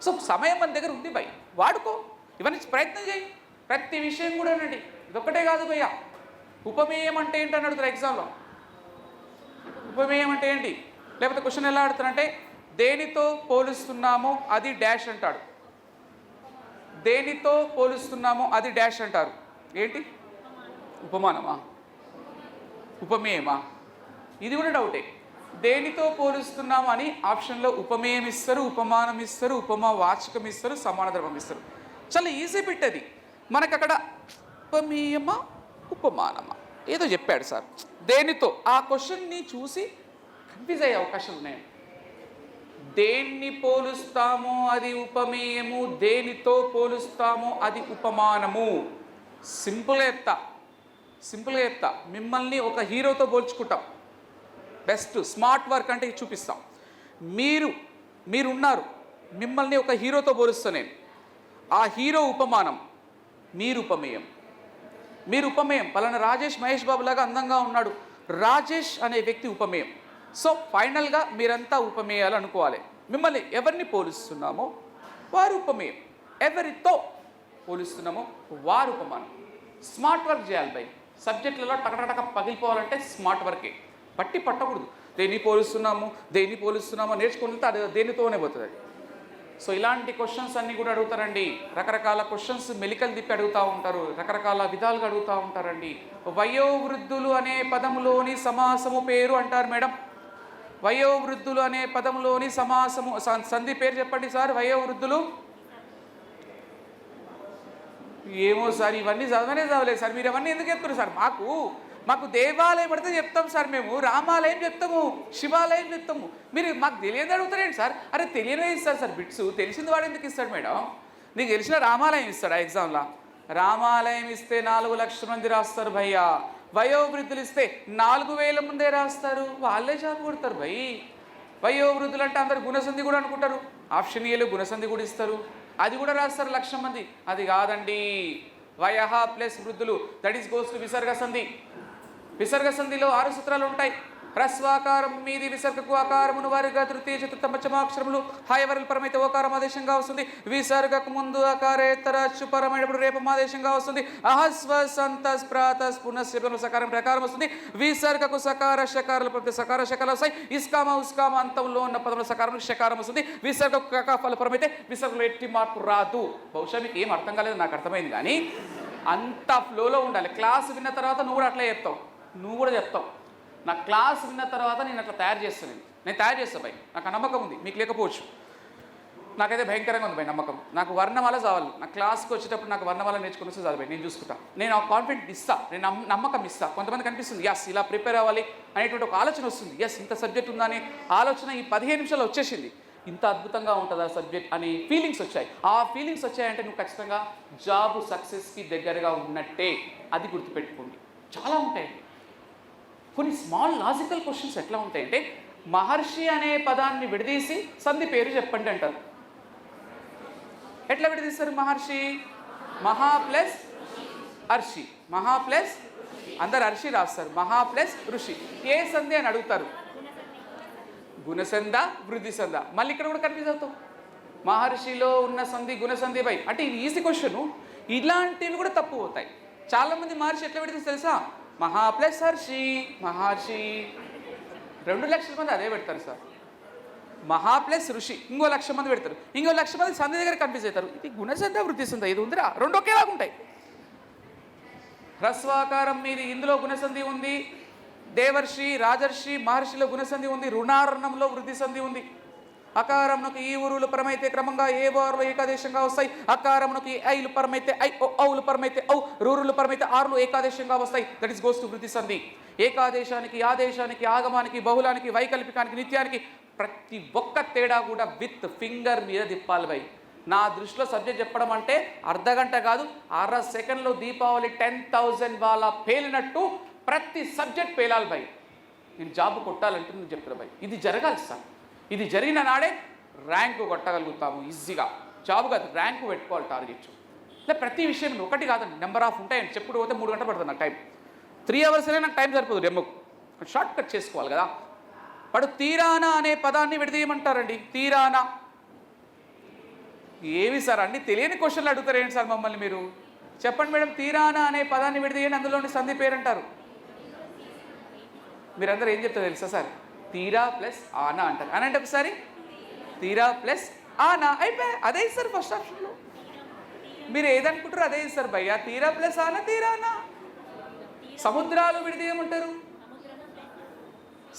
సో సమయం మన దగ్గర ఉంది భయ్, వాడుకో, ఇవన్నీ ప్రయత్నం చేయి. ప్రతి విషయం కూడా అనండి, ఇదొక్కటే కాదు భయ్య. ఉపమేయం అంటే ఏంటని అడుగుతారు ఎగ్జామ్లో. ఉపమేయం అంటే ఏంటి, లేకపోతే క్వశ్చన్ ఎలా అడుగుతారంటే దేనితో పోలుస్తున్నామో అది డాష్ అంటాడు, దేనితో పోలుస్తున్నామో అది డాష్ అంటారు. ఏంటి, ఉపమానమా, ఉపమేయమా? ఇది కూడా డౌటే. దేనితో పోలుస్తున్నాము అని ఆప్షన్లో ఉపమేయం ఇస్తారు, ఉపమానం ఇస్తారు, ఉపమా వాచకం ఇస్తారు, సమాన ద్రవం ఇస్తారు. చాలా ఈజీ పెట్టది మనకు. అక్కడ ఉపమేయమా ఉపమానమా ఏదో చెప్పాడు సార్, దేనితో. ఆ క్వశ్చన్ని చూసి కన్ఫ్యూజ్ అయ్యే అవకాశాలు ఉన్నాయి. దేన్ని పోలుస్తామో అది ఉపమేయము, దేనితో పోలుస్తామో అది ఉపమానము. సింపుల్గా చెప్తా. మిమ్మల్ని ఒక హీరోతో పోల్చుకుంటాం. బెస్ట్ స్మార్ట్ వర్క్ అంటే చూపిస్తాం. మీరున్నారు, మిమ్మల్ని ఒక హీరోతో పోలుస్తా నేను. ఆ హీరో ఉపమానం, మీరు ఉపమేయం. పలానా రాజేష్ మహేష్ బాబు లాగా అందంగా ఉన్నాడు, రాజేష్ అనే వ్యక్తి ఉపమేయం. సో ఫైనల్గా మీరంతా ఉపమేయాలు అనుకోవాలి. మిమ్మల్ని ఎవరిని పోలుస్తున్నామో వారు ఉపమేయం, ఎవరితో పోలుస్తున్నామో వారు ఉపమానం. స్మార్ట్ వర్క్ చేయాలి బై. సబ్జెక్టులలో టకటక పగిలిపోవాలంటే స్మార్ట్ వర్కే, పట్టి పట్టకూడదు. దేన్ని పోలుస్తున్నామో నేర్చుకుంటే అది దేనితోనే పోతుంది. సో ఇలాంటి క్వశ్చన్స్ అన్నీ కూడా అడుగుతారండి. రకరకాల క్వశ్చన్స్ మెలికలు తిప్పి అడుగుతూ ఉంటారు, రకరకాల విధాలుగా అడుగుతూ ఉంటారండి. వయోవృద్ధులు అనే పదంలోని సమాసము పేరు అంటారు మేడం. వయోవృద్ధులు అనే పదంలోని సమాసము సంధి పేరు చెప్పండి సార్. వయోవృద్ధులు ఏమో సార్, ఇవన్నీ చదవలేదు సార్. మీరు అవన్నీ ఎందుకు చెప్తున్నారు సార్? మాకు దేవాలయం పడితే చెప్తాం సార్, మేము రామాలయం చెప్తాము, శివాలయం చెప్తాము. మీరు మాకు తెలియదు అడుగుతారేంటి సార్? అరే తెలియనే ఇస్తారు సార్ బిట్స్, తెలిసింది వాడు ఎందుకు ఇస్తాడు మేడం? నీకు తెలిసిన రామాలయం ఇస్తాడా ఎగ్జామ్లో? రామాలయం ఇస్తే 4 లక్షల మంది రాస్తారు భయ్యా. వయోవృద్ధులు ఇస్తే 4000 మందే రాస్తారు, వాళ్ళే జాబ్ కొడతారు భయ్. వయోవృద్ధులు అంటే అందరు గుణసంధి కూడా అనుకుంటారు. ఆప్షన్ ఏలో గుణసంధి కూడా ఇస్తారు, అది కూడా రాస్తారు 1,00,000 మంది. అది కాదండి, వయహ ప్లస్ వృద్ధులు, దట్ ఈస్ గోస్ టు విసర్గ సంధి. విసర్గ సంధిలో 6 సూత్రాలు ఉంటాయి. హ్రస్వాకారం మీది విసర్గకు ఆకారమును వారిగా తృతీయ చతుర్థ పంచమాక్షరములు హాయవరలు పరమైతే ఓకారం ఆదేశంగా వస్తుంది. విసర్గకు ముందు అకారేతర చుపరమైనప్పుడు రేపం ఆదేశంగా వస్తుంది. అహస్వ సంతస్ ప్రాతస్ పునః సకారం ప్రకారం వస్తుంది. విసర్గకు సకార శకారాలు పడితే సకార శకారాలు వస్తాయి. ఇస్కామ ఉస్కామ అంతంలో ఉన్న పదముల సకారం శకారం వస్తుంది. విసర్గకు కకాఫల పరమైతే విసర్గలో ఎట్టి మార్పు రాదు. బహుశా మీకు ఏం అర్థం కాలేదు, నాకు అర్థమైంది. కానీ అంత ఫ్లోలో ఉండాలి. క్లాస్ విన్న తర్వాత నువ్వు కూడా అట్లా చెప్తావు, నువ్వు కూడా చెప్తావు. నా క్లాస్ విన్న తర్వాత నేను అట్లా తయారు చేస్తాను. నేను తయారు చేస్తాను భయ్, నాకు ఆ నమ్మకం ఉంది, మీకు లేకపోవచ్చు. నాకైతే భయంకరంగా ఉంది భయ్ నమ్మకం. నాకు వర్ణమాల చావాలి. నా క్లాస్కి వచ్చేటప్పుడు నాకు వర్ణమాల నేర్చుకుని వస్తే చాలు భయ్, నేను చూసుకుంటా. నేను ఆ కాన్ఫిడెంట్ ఇస్తా, నేను నమ్మకం ఇస్తా. కొంతమంది కనిపిస్తుంది ఎస్ ఇలా ప్రిపేర్ అవ్వాలి అనేటువంటి ఒక ఆలోచన వస్తుంది. ఎస్ ఇంత సబ్జెక్ట్ ఉందా అనే ఆలోచన ఈ 15 నిమిషాలు వచ్చేసింది. ఇంత అద్భుతంగా ఉంటుంది ఆ సబ్జెక్ట్ అని ఫీలింగ్స్ వచ్చాయి. ఆ ఫీలింగ్స్ వచ్చాయంటే నువ్వు ఖచ్చితంగా జాబ్ సక్సెస్కి దగ్గరగా ఉన్నట్టే. అది గుర్తుపెట్టుకోండి. చాలా ఉంటాయండి కొన్ని స్మాల్ లాజికల్ క్వశ్చన్స్. ఎట్లా ఉంటాయంటే మహర్షి అనే పదాన్ని విడదీసి సంధి పేరు చెప్పండి అంటారు. ఎట్లా విడదీస్తారు? మహర్షి మహా ప్లస్ అర్షి, మహా ప్లస్ అందరు అర్షి రాస్తారు, మహా ప్లస్ ఋషి. ఏ సంధి అని అడుగుతారు? గుణసంధ వృద్ధి సంధ. మళ్ళీ ఇక్కడ కూడా కన్ఫ్యూజ్ అవుతాం. మహర్షిలో ఉన్న సంధి గుణసంధి బై అంటే ఇది ఈజీ క్వశ్చన్. ఇలాంటివి కూడా తప్పు అవుతాయి. చాలామంది మహర్షి ఎట్లా పెడితే తెలుసా? మహా ప్లస్ హర్షి, మహర్షి. 2 లక్షల మంది అదే పెడతారు సార్. మహా ప్లస్ ఋషి ఇంకో 1,00,000 మంది పెడతారు. ఇంకో 1,00,000 మంది సంధి దగ్గర కన్ఫ్యూజ్ అవుతారు. ఇది గుణసంధ వృద్ధి సంధ, ఇది ఉందిరా, రెండు ఒకేలాగా ఉంటాయి. హ్రస్వాకారం మీది ఇందులో గుణసంధి ఉంది. దేవర్షి రాజర్షి మహర్షిలో గుణసంధి ఉంది. రుణార్ణంలో వృద్ధి సంధి ఉంది. అకారమునకు ఈ ఊరులు పరమైతే క్రమంగా ఏ వారులు ఏకాదేశంగా వస్తాయి. అకారమునకు ఈ ఐలు పరమైతే ఐ, ఔలు పరమైతే ఔ, రూరులు పరమైతే ఆరులు ఏకాదేశంగా వస్తాయి. దట్ ఇస్ గోస్ టు వృద్ధి సంధి. ఏకాదేశానికి ఆదేశానికి ఆగమానికి బహుళానికి వైకల్పికానికి నిత్యానికి ప్రతి ఒక్క తేడా కూడా విత్ ఫింగర్ మీద తిప్పాలి బై. నా దృష్టిలో సబ్జెక్ట్ చెప్పడం అంటే అర్ధగంట కాదు, 1/2 సెకండ్లో దీపావళి 10,000 వాళ్ళ పేలినట్టు ప్రతి సబ్జెక్ట్ పేలాలి బై. నేను జాబ్ కొట్టాలంటే నేను చెప్తాను బై, ఇది జరగాలి సార్. ఇది జరిగిన నాడే ర్యాంకు కొట్టగలుగుతాము ఈజీగా. జాబ్ కాదు, ర్యాంకు పెట్టుకోవాలి టార్గెట్. ఇలా ప్రతి విషయం ఒకటి కాదండి, నెంబర్ ఆఫ్ ఉంటాయండి. చెప్పుడు పోతే 3 గంటలు పడుతుంది నాకు టైం. 3 అవర్స్ అయినా నాకు టైం సరిపోదు. డెమోకు షార్ట్ కట్ చేసుకోవాలి కదా. వాడు తీరానా అనే పదాన్ని విడదీయమంటారండి. తీరానా ఏమి సార్ అండి? తెలియని క్వశ్చన్లు అడుగుతారు ఏంటి సార్ మమ్మల్ని మీరు? చెప్పండి మేడం, తీరానా అనే పదాన్ని విడదీయండి, అందులోని సంధి పేరు అంటారు. మీరందరూ ఏం చెప్తారు తెలుసా సార్? తీరా ప్లస్ ఆనా అంటారు. అని అంటే ఒకసారి తీరా ప్లస్ ఆనా అయిపోయా, అదే ఇస్తారు ఫస్ట్ ఆప్షన్లో. మీరు ఏదనుకుంటారో అదే ఇస్తారు భయ్యా. తీరా ప్లస్ ఆనా, తీరానా. సముద్రాలు విడదీయమంటారు.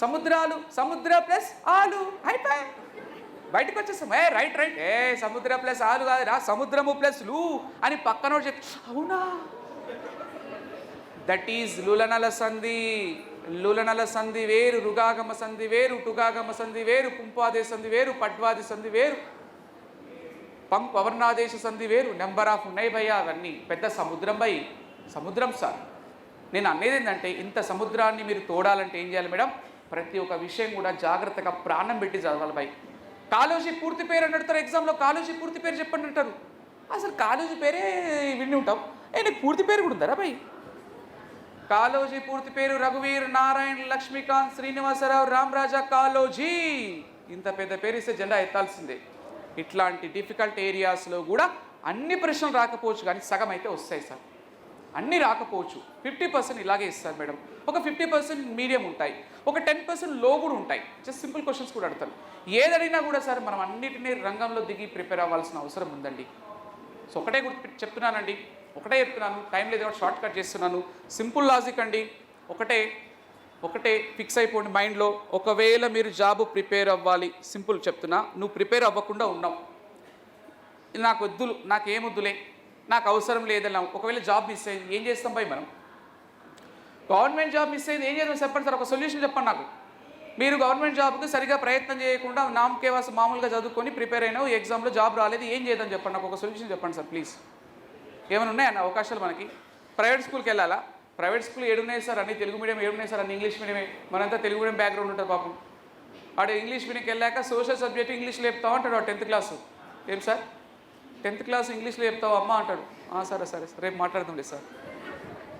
సముద్రాలు, సముద్ర ప్లస్ ఆలు అయిపోయా, బయటకు వచ్చేస్తాం. రైట్ రైట్, సముద్ర ప్లస్ ఆలు కాదురా, సముద్రము ప్లస్ లు అని పక్కన చెప్తా. అవునా? దట్ ఈజ్ లులనల సంధి. లులనల సంధి వేరు, రుగాగమ సంధి వేరు, టుగాగమ సంధి వేరు, పుంపాదే సంధి వేరు, పడ్వాది సంధి వేరు, పవర్ణాదేశ సంధి వేరు. నెంబర్ ఆఫ్ ఉన్నాయి భయ్యా. అవన్నీ పెద్ద సముద్రం భయ్, సముద్రం సార్. నేను అనేది ఏంటంటే ఇంత సముద్రాన్ని మీరు తోడాలంటే ఏం చేయాలి మేడం? ప్రతి ఒక్క విషయం కూడా జాగ్రత్తగా ప్రాణం పెట్టి చదవాలి భయ్. కాళోజీ పూర్తి పేరు అని అడుగుతారు ఎగ్జామ్లో. కాళోజీ పూర్తి పేరు చెప్పండి అంటారు. అసలు కాళోజీ పేరే విని ఉంటాం, నీకు పూర్తి పేరు కూడా ఉందరా భయ్? కాళోజీ పూర్తి పేరు రఘువీర్ నారాయణ్ లక్ష్మీకాంత్ శ్రీనివాసరావు రామరాజా కాళోజీ. ఇంత పెద్ద పేరు ఇస్తే జెండా ఎత్తాల్సిందే. ఇట్లాంటి డిఫికల్ట్ ఏరియాస్లో కూడా అన్ని ప్రశ్నలు రాకపోవచ్చు, కానీ సగం అయితే వస్తాయి సార్. అన్నీ రాకపోవచ్చు, 50% ఇలాగే ఇస్తారు మేడం. ఒక 50% మీడియం ఉంటాయి, ఒక 10% లో కూడా ఉంటాయి. జస్ట్ సింపుల్ క్వశ్చన్స్ కూడా అడుగుతారు. ఏదైనా కూడా సార్ మనం అన్నిటినీ రంగంలో దిగి ప్రిపేర్ అవ్వాల్సిన అవసరం ఉందండి. సో ఒకటే చెప్తున్నానండి, ఒకటే చెప్తున్నాను. టైం లేదు కాబట్టి షార్ట్ కట్ చేస్తున్నాను. సింపుల్ లాజిక్ అండి. ఒకటే ఫిక్స్ అయిపోండి మైండ్లో. ఒకవేళ మీరు జాబ్ ప్రిపేర్ అవ్వాలి, సింపుల్ చెప్తున్నా, నువ్వు ప్రిపేర్ అవ్వకుండా ఉన్నావు, నాకు వద్దులు, నాకేమొద్దులే, నాకు అవసరం లేదన్నా, ఒకవేళ జాబ్ మిస్ అయింది, ఏం చేస్తాం భయ్ మనం? గవర్నమెంట్ జాబ్ మిస్ అయింది ఏం చేద్దాం చెప్పండి సార్, ఒక సొల్యూషన్ చెప్పండి నాకు. మీరు గవర్నమెంట్ జాబ్కి సరిగా ప్రయత్నం చేయకుండా నామకేవాస మామూలుగా చదువుకొని ప్రిపేర్ అయినావు, ఎగ్జామ్లో జాబ్ రాలేదు, ఏం చేద్దాం చెప్పండి నాకు, ఒక సొల్యూషన్ చెప్పండి సార్ ప్లీజ్. ఏమైనా ఉన్నాయన్న అవకాశాలు మనకి? ప్రైవేట్ స్కూల్కి వెళ్ళాలా? ప్రైవేట్ స్కూల్ ఏడున్నాయి సార్? అన్ని తెలుగు మీడియం ఏడున్నాయి సార్? అన్ని ఇంగ్లీష్ మీడియమే. మనంతా తెలుగు మీడియం బ్యాక్గ్రౌండ్ ఉంటుంది పాపం. వాడు ఇంగ్లీష్ మీడియంకి వెళ్ళాక సోషల్ సబ్జెక్ట్ ఇంగ్లీష్లో చెప్తావు అంటాడు వాడు 10th క్లాసు. ఏం సార్ 10th క్లాస్ ఇంగ్లీష్లో చెప్తావు అమ్మ అంటాడు. సరే రేపు మాట్లాడుతుండే సార్.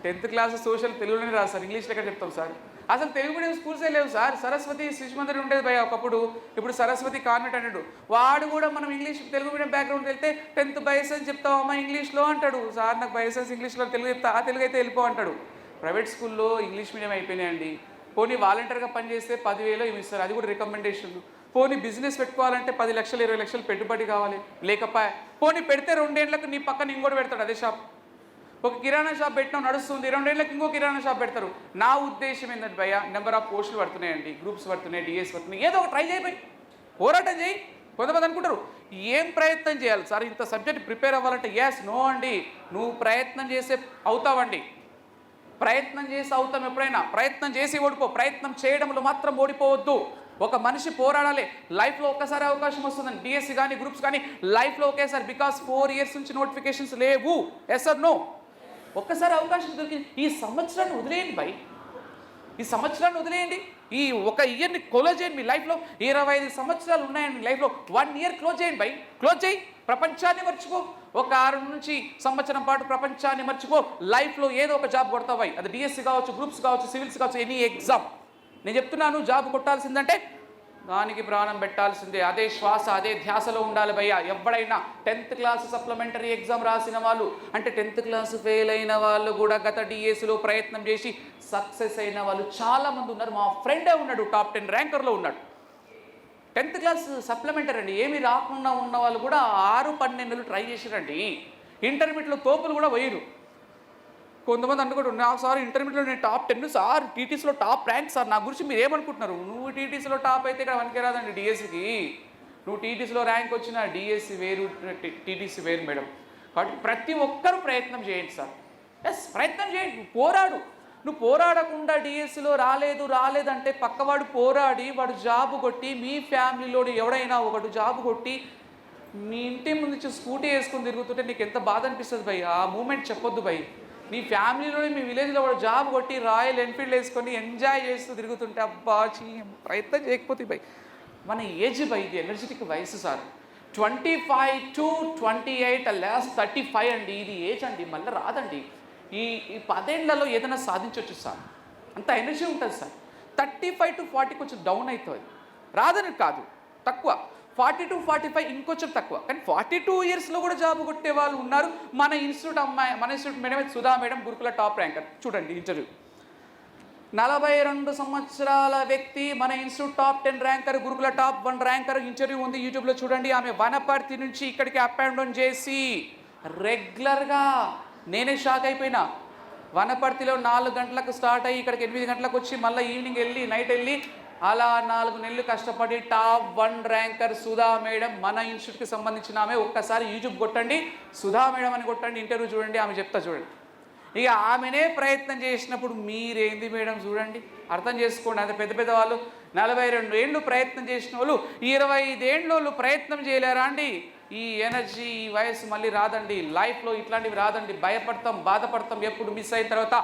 10th క్లాస్ సోషల్ తెలుగులోనే రాదు సార్, ఇంగ్లీష్లో ఎక్కడ చెప్తాం సార్? అసలు తెలుగు మీడియం స్కూల్సే లేవు సార్. సరస్వతి శిశు మందిర్ ఉండేది భయ ఒకప్పుడు, ఇప్పుడు సరస్వతి కాన్వెంట్ అన్నాడు. వాడు కూడా మనం ఇంగ్లీష్ తెలుగు మీడియం బ్యాక్గ్రౌండ్ వెళ్తే 10th బయోసైన్స్ చెప్తావమ్మా ఇంగ్లీష్లో అంటాడు. సార్ నాకు బయోసైన్స్ ఇంగ్లీష్లో తెలుగు చెప్తా, ఆ తెలుగు అయితే వెళ్ళిపో అంటాడు. ప్రైవేట్ స్కూల్లో ఇంగ్లీష్ మీడియం అయిపోయినాయండి. పోనీ వాలంటీర్గా పనిచేస్తే 10,000 ఏమి ఇస్తారు, అది కూడా రికమెండేషన్లు. పోనీ బిజినెస్ పెట్టుకోవాలంటే 10 లక్షలు 20 లక్షలు పెట్టుబడి కావాలి, లేకపోయా. పోనీ పెడితే 2 ఏళ్ళకు నీ పక్కన ఇంకోటి పెడతాడు అదే షాప్. ఒక కిరాణా షాప్ పెట్టినా నడుస్తుంది, 2 ఏళ్ళకి ఇంకో కిరాణా షాప్ పెడతారు. నా ఉద్దేశం ఏంటంటే భయ్య, నెంబర్ ఆఫ్ పోస్టులు పడుతున్నాయండి, గ్రూప్స్ పడుతున్నాయి, డిఎస్ పడుతున్నాయి, ఏదో ఒక ట్రై చేయి భయ్, పోరాటం చేయి. కొంతమంది అనుకుంటారు ఏం ప్రయత్నం చేయాలి సార్ ఇంత సబ్జెక్ట్ ప్రిపేర్ అవ్వాలంటే. ఎస్ నో అండి, నువ్వు ప్రయత్నం చేసే అవుతావండి. ప్రయత్నం చేసి అవుతాం ఎప్పుడైనా. ప్రయత్నం చేసి ఓడిపో, ప్రయత్నం చేయడంలో మాత్రం ఓడిపోవద్దు. ఒక మనిషి పోరాడాలి. లైఫ్లో ఒక్కసారి అవకాశం వస్తుందండి, డిఎస్సి కానీ గ్రూప్స్ కానీ లైఫ్లో ఒకేసారి. బికాస్ 4 years నుంచి నోటిఫికేషన్స్ లేవు. Yes or no? ఒక్కసారి అవకాశం దొరికింది. ఈ సంవత్సరాన్ని వదిలేయండి భయ్, ఈ సంవత్సరాన్ని వదిలేయండి. ఈ ఒక ఇయర్ని క్లోజ్ చేయండి. మీ లైఫ్లో 25 సంవత్సరాలు ఉన్నాయండి. మీ లైఫ్లో 1 year క్లోజ్ చేయండి భయ్, క్లోజ్ చేయి. ప్రపంచాన్ని మర్చిపో. ఒక 6 నుంచి సంవత్సరం పాటు ప్రపంచాన్ని మర్చిపో. లైఫ్లో ఏదో ఒక జాబ్ కొడతావు. అది డిఎస్సి కావచ్చు, గ్రూప్స్ కావచ్చు, సివిల్స్ కావచ్చు, ఎనీ ఎగ్జామ్. నేను చెప్తున్నాను, జాబ్ కొట్టాల్సిందంటే దానికి ప్రాణం పెట్టాల్సిందే. అదే శ్వాస, అదే ధ్యాసలో ఉండాలి భయ్య. ఎవడైనా 10th క్లాస్ సప్లిమెంటరీ ఎగ్జామ్ రాసిన వాళ్ళు, అంటే 10th క్లాస్ ఫెయిల్ అయిన వాళ్ళు కూడా గత డిఎస్సిలో ప్రయత్నం చేసి సక్సెస్ అయిన వాళ్ళు చాలామంది ఉన్నారు. మా ఫ్రెండే ఉన్నాడు, టాప్ 10 ర్యాంకర్లో ఉన్నాడు. 10th క్లాస్ సప్లిమెంటరీ అండి, ఏమి రాకుండా ఉన్న వాళ్ళు కూడా 6-12 నెలలు ట్రై చేసిరండి. ఇంటర్మీడియట్లో తోపులు కూడా పోయిరు. కొంతమంది అనుకుంటున్నారు సార్ ఇంటర్మీడియట్లో నేను టాప్ 10 సార్, టీటీసీలో టాప్ ర్యాంక్ సార్. నా గురించి మీరు ఏమనుకుంటున్నారు? నువ్వు టీటీసీలో టాప్ అయితే ఇక్కడ మనకి రాదండి డిఎస్సికి. నువ్వు టీటీసీలో ర్యాంక్ వచ్చిన డిఎస్సి వేరు, టీటీసీ వేరు మేడం. కాబట్టి ప్రతి ఒక్కరూ ప్రయత్నం చేయండి సార్. ఎస్, ప్రయత్నం చేయండి. నువ్వు పోరాడు. నువ్వు పోరాడకుండా డిఎస్సిలో రాలేదంటే పక్కవాడు పోరాడి వాడు జాబు కొట్టి, మీ ఫ్యామిలీలో ఎవడైనా ఒకడు జాబు కొట్టి మీ ఇంటి ముందు నుంచి స్కూటీ వేసుకొని తిరుగుతుంటే నీకు ఎంత బాధ అనిపిస్తుంది భయ్. ఆ మూమెంట్ చెప్పొద్దు భయ్. నీ ఫ్యామిలీలోనే మీ విలేజ్లో వాడు జాబ్ కొట్టి రాయల్ ఎన్ఫీల్డ్ వేసుకొని ఎంజాయ్ చేస్తూ తిరుగుతుంటే అబ్బా ప్రయత్నం చేయకపోతే భయ్. మన ఏజ్ భయ్, ఇది ఎనర్జెటిక్ వయసు సార్. 25 to 28 లాస్ట్ 35 అండి, ఇది ఏజ్ అండి, మళ్ళీ రాదండి. ఈ 10 ఏళ్లలో ఏదైనా సాధించవచ్చు సార్, అంత ఎనర్జీ ఉంటుంది సార్. 35 to 40 కొంచెం డౌన్ అవుతుంది, రాదని కాదు, తక్కువ. 40 to 45 ఇంకొంచెం తక్కువ. కానీ 42 yearsలో కూడా జాబ్ కొట్టే వాళ్ళు ఉన్నారు. మన ఇన్స్టిట్యూట్ అమ్మాయి, మన ఇన్స్టిట్యూట్ మేడం సుధా మేడం, గురుకుల టాప్ ర్యాంకర్. చూడండి ఇంటర్వ్యూ, 42 సంవత్సరాల వ్యక్తి, మన ఇన్స్టిట్యూట్ టాప్ 10 ర్యాంకర్, గురుకుల టాప్ 1 ర్యాంకర్. ఇంటర్వ్యూ ఉంది యూట్యూబ్లో చూడండి. ఆమె వనపర్తి నుంచి ఇక్కడికి అప్ అండ్ డౌన్ చేసి రెగ్యులర్గా, నేనే షాక్ అయిపోయినా. వనపర్తిలో 4 గంటలకు స్టార్ట్ అయ్యి ఇక్కడికి 8 గంటలకు వచ్చి మళ్ళీ ఈవినింగ్ వెళ్ళి నైట్ వెళ్ళి అలా 4 నెలలు కష్టపడి టాప్ 1 ర్యాంకర్ సుధా మేడం, మన ఇన్స్టిట్యూట్కి సంబంధించిన ఆమె. ఒక్కసారి యూట్యూబ్ కొట్టండి, సుధా మేడం అని కొట్టండి, ఇంటర్వ్యూ చూడండి, ఆమె చెప్తా చూడండి. ఇక ఆమెనే ప్రయత్నం చేసినప్పుడు మీరేంది మేడం చూడండి, అర్థం చేసుకోండి. అంత పెద్ద పెద్ద వాళ్ళు 42 ఏళ్ళు ప్రయత్నం చేసిన వాళ్ళు 25 ఏళ్ళు ప్రయత్నం చేయలేరా అండి? ఈ ఎనర్జీ, ఈ వయసు మళ్ళీ రాదండి. లైఫ్లో ఇట్లాంటివి రాదండి. భయపడతాం, బాధపడతాం. ఎప్పుడు మిస్ అయిన తర్వాత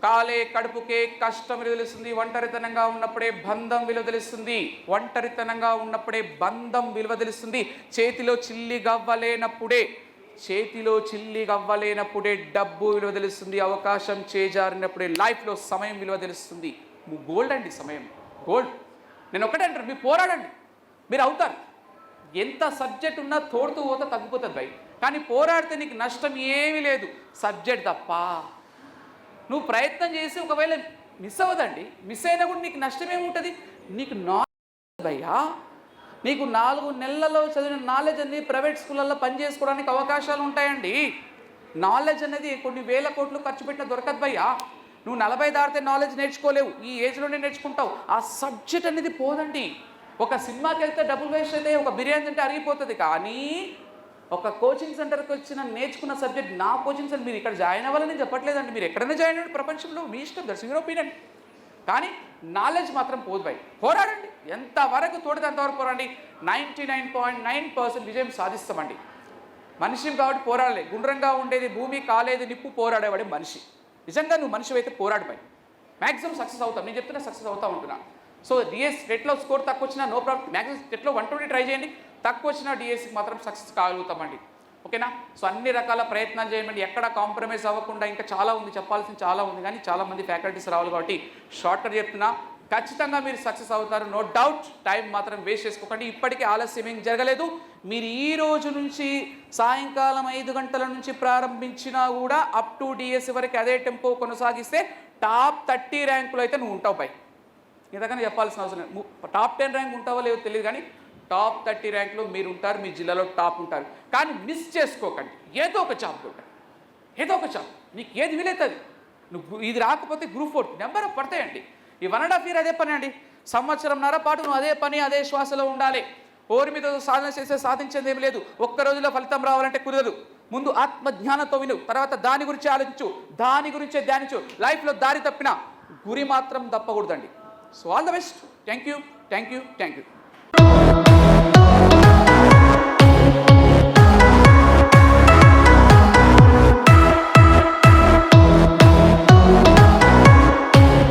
కాలే కడుపుకే కష్టం విలువ తెలుస్తుంది. ఒంటరితనంగా ఉన్నప్పుడే బంధం విలువ తెలుస్తుంది. ఒంటరితనంగా ఉన్నప్పుడే బంధం విలువ తెలుస్తుంది. చేతిలో చిల్లి గవ్వలేనప్పుడే డబ్బు విలువ తెలుస్తుంది. అవకాశం చేజారినప్పుడే లైఫ్లో సమయం విలువ తెలుస్తుంది. గోల్డ్ అండి సమయం, గోల్డ్. నేను ఒకటే అంటారు, మీరు పోరాడండి, మీరు అవుతారు. ఎంత సబ్జెక్ట్ ఉన్నా తోడుతూ పోతే తగ్గిపోతుంది భయ్. కానీ పోరాడితే నీకు నష్టం ఏమీ లేదు, సబ్జెక్ట్ తప్ప. నువ్వు ప్రయత్నం చేసి ఒకవేళ మిస్ అవ్వదండి, మిస్ అయినా కూడా నీకు నష్టం ఏముంటుంది? నీకు నాలెడ్జ్ భయ్యా, నీకు 4 నెలలలో చదివిన నాలెడ్జ్ అనేది ప్రైవేట్ స్కూళ్ళల్లో పనిచేసుకోవడానికి అవకాశాలు ఉంటాయండి. నాలెడ్జ్ అనేది కొన్ని వేల కోట్లు ఖర్చు పెట్టిన దొరకదు భయ్యా. నువ్వు 40 దాటితే నాలెడ్జ్ నేర్చుకోలేవు, ఈ ఏజ్లోనే నేర్చుకుంటావు. ఆ సబ్జెక్ట్ అనేది పోదండి. ఒక సినిమాకి వెళ్తే డబ్బులు వేస్ట్ అయితే, ఒక బిర్యానీ తింటే అరిగిపోతుంది. కానీ ఒక కోచింగ్ సెంటర్కి వచ్చిన నేర్చుకున్న సబ్జెక్ట్, నా కోచింగ్ సెంటర్, మీరు ఇక్కడ జాయిన్ అవ్వాలని చెప్పట్లేదండి, మీరు ఎక్కడైనా జాయిన్ అవ్వండి ప్రపంచంలో, మీ ఇష్టం, దట్స్ యువర్ ఒపీనియన్. కానీ నాలెడ్జ్ మాత్రం పోదు భయ్. పోరాడండి, ఎంతవరకు తోడితే అంతవరకు పోరాడండి. 99.9% విజయం సాధిస్తామండి. మనిషి కాబట్టి పోరాడలే. గుండ్రంగా ఉండేది భూమి, కాలేది నిప్పు, పోరాడేవాడే మనిషి. నిజంగా నువ్వు మనిషి అయితే పోరాడిపోయి మ్యాక్సిమం సక్సెస్ అవుతాం. నేను చెప్తున్నా సక్సెస్ అవుతా ఉంటున్నా. సో డిఎస్ టెట్లో స్కోర్ తక్కువ వచ్చినా నో ప్రాబ్లం, మ్యాక్సిమం టెట్లో 120 ట్రై చేయండి. తక్కువ వచ్చినా డిఎస్సికి మాత్రం సక్సెస్ కాగలుగుతామండి. ఓకేనా? సో అన్ని రకాల ప్రయత్నాలు చేయమండి, ఎక్కడ కాంప్రమైజ్ అవ్వకుండా. ఇంకా చాలా ఉంది, చెప్పాల్సింది చాలా ఉంది, కానీ చాలామంది ఫ్యాకల్టీస్ రావాలి కాబట్టి షార్ట్కట్ చెప్తున్నా. ఖచ్చితంగా మీరు సక్సెస్ అవుతారు, నో డౌట్. టైం మాత్రం వేస్ట్ చేసుకోకండి. ఇప్పటికీ ఆలస్యం ఏం జరగలేదు. మీరు ఈ రోజు నుంచి సాయంకాలం 5 గంటల నుంచి ప్రారంభించినా కూడా అప్ టు డిఎస్సి వరకు అదే టెంపో కొనసాగిస్తే టాప్ 30 ర్యాంకులు అయితే నువ్వు ఉంటావు పై. ఇంతకన్నా చెప్పాల్సిన అవసరం లేదు. టాప్ 10 ర్యాంక్ ఉంటావో లేదో తెలియదు, కానీ టాప్ 30 ర్యాంకులో మీరు ఉంటారు, మీ జిల్లాలో టాప్ ఉంటారు. కానీ మిస్ చేసుకోకండి, ఏదో ఒక జాబ్ ఉంటారు, ఏదో ఒక జాబ్ నీకు ఏది వీలవుతుంది. నువ్వు ఇది రాకపోతే గ్రూప్ 4 నెంబర్ పడతాయండి. ఈ 1.5 year అదే పని అండి. సంవత్సరంన్నర పాటు నువ్వు అదే పని అదే శ్వాసలో ఉండాలి. ఓరి మీద సాధన చేస్తే సాధించేది ఏమి లేదు. ఒక్క రోజులో ఫలితం రావాలంటే కుదరదు. ముందు ఆత్మజ్ఞానంతో విను, తర్వాత దాని గురించి ఆలోచించు, దాని గురించే ధ్యానించు. లైఫ్లో దారి తప్పిన గురి మాత్రం తప్పకూడదండి. So all the best. Thank you, thank you, thank you.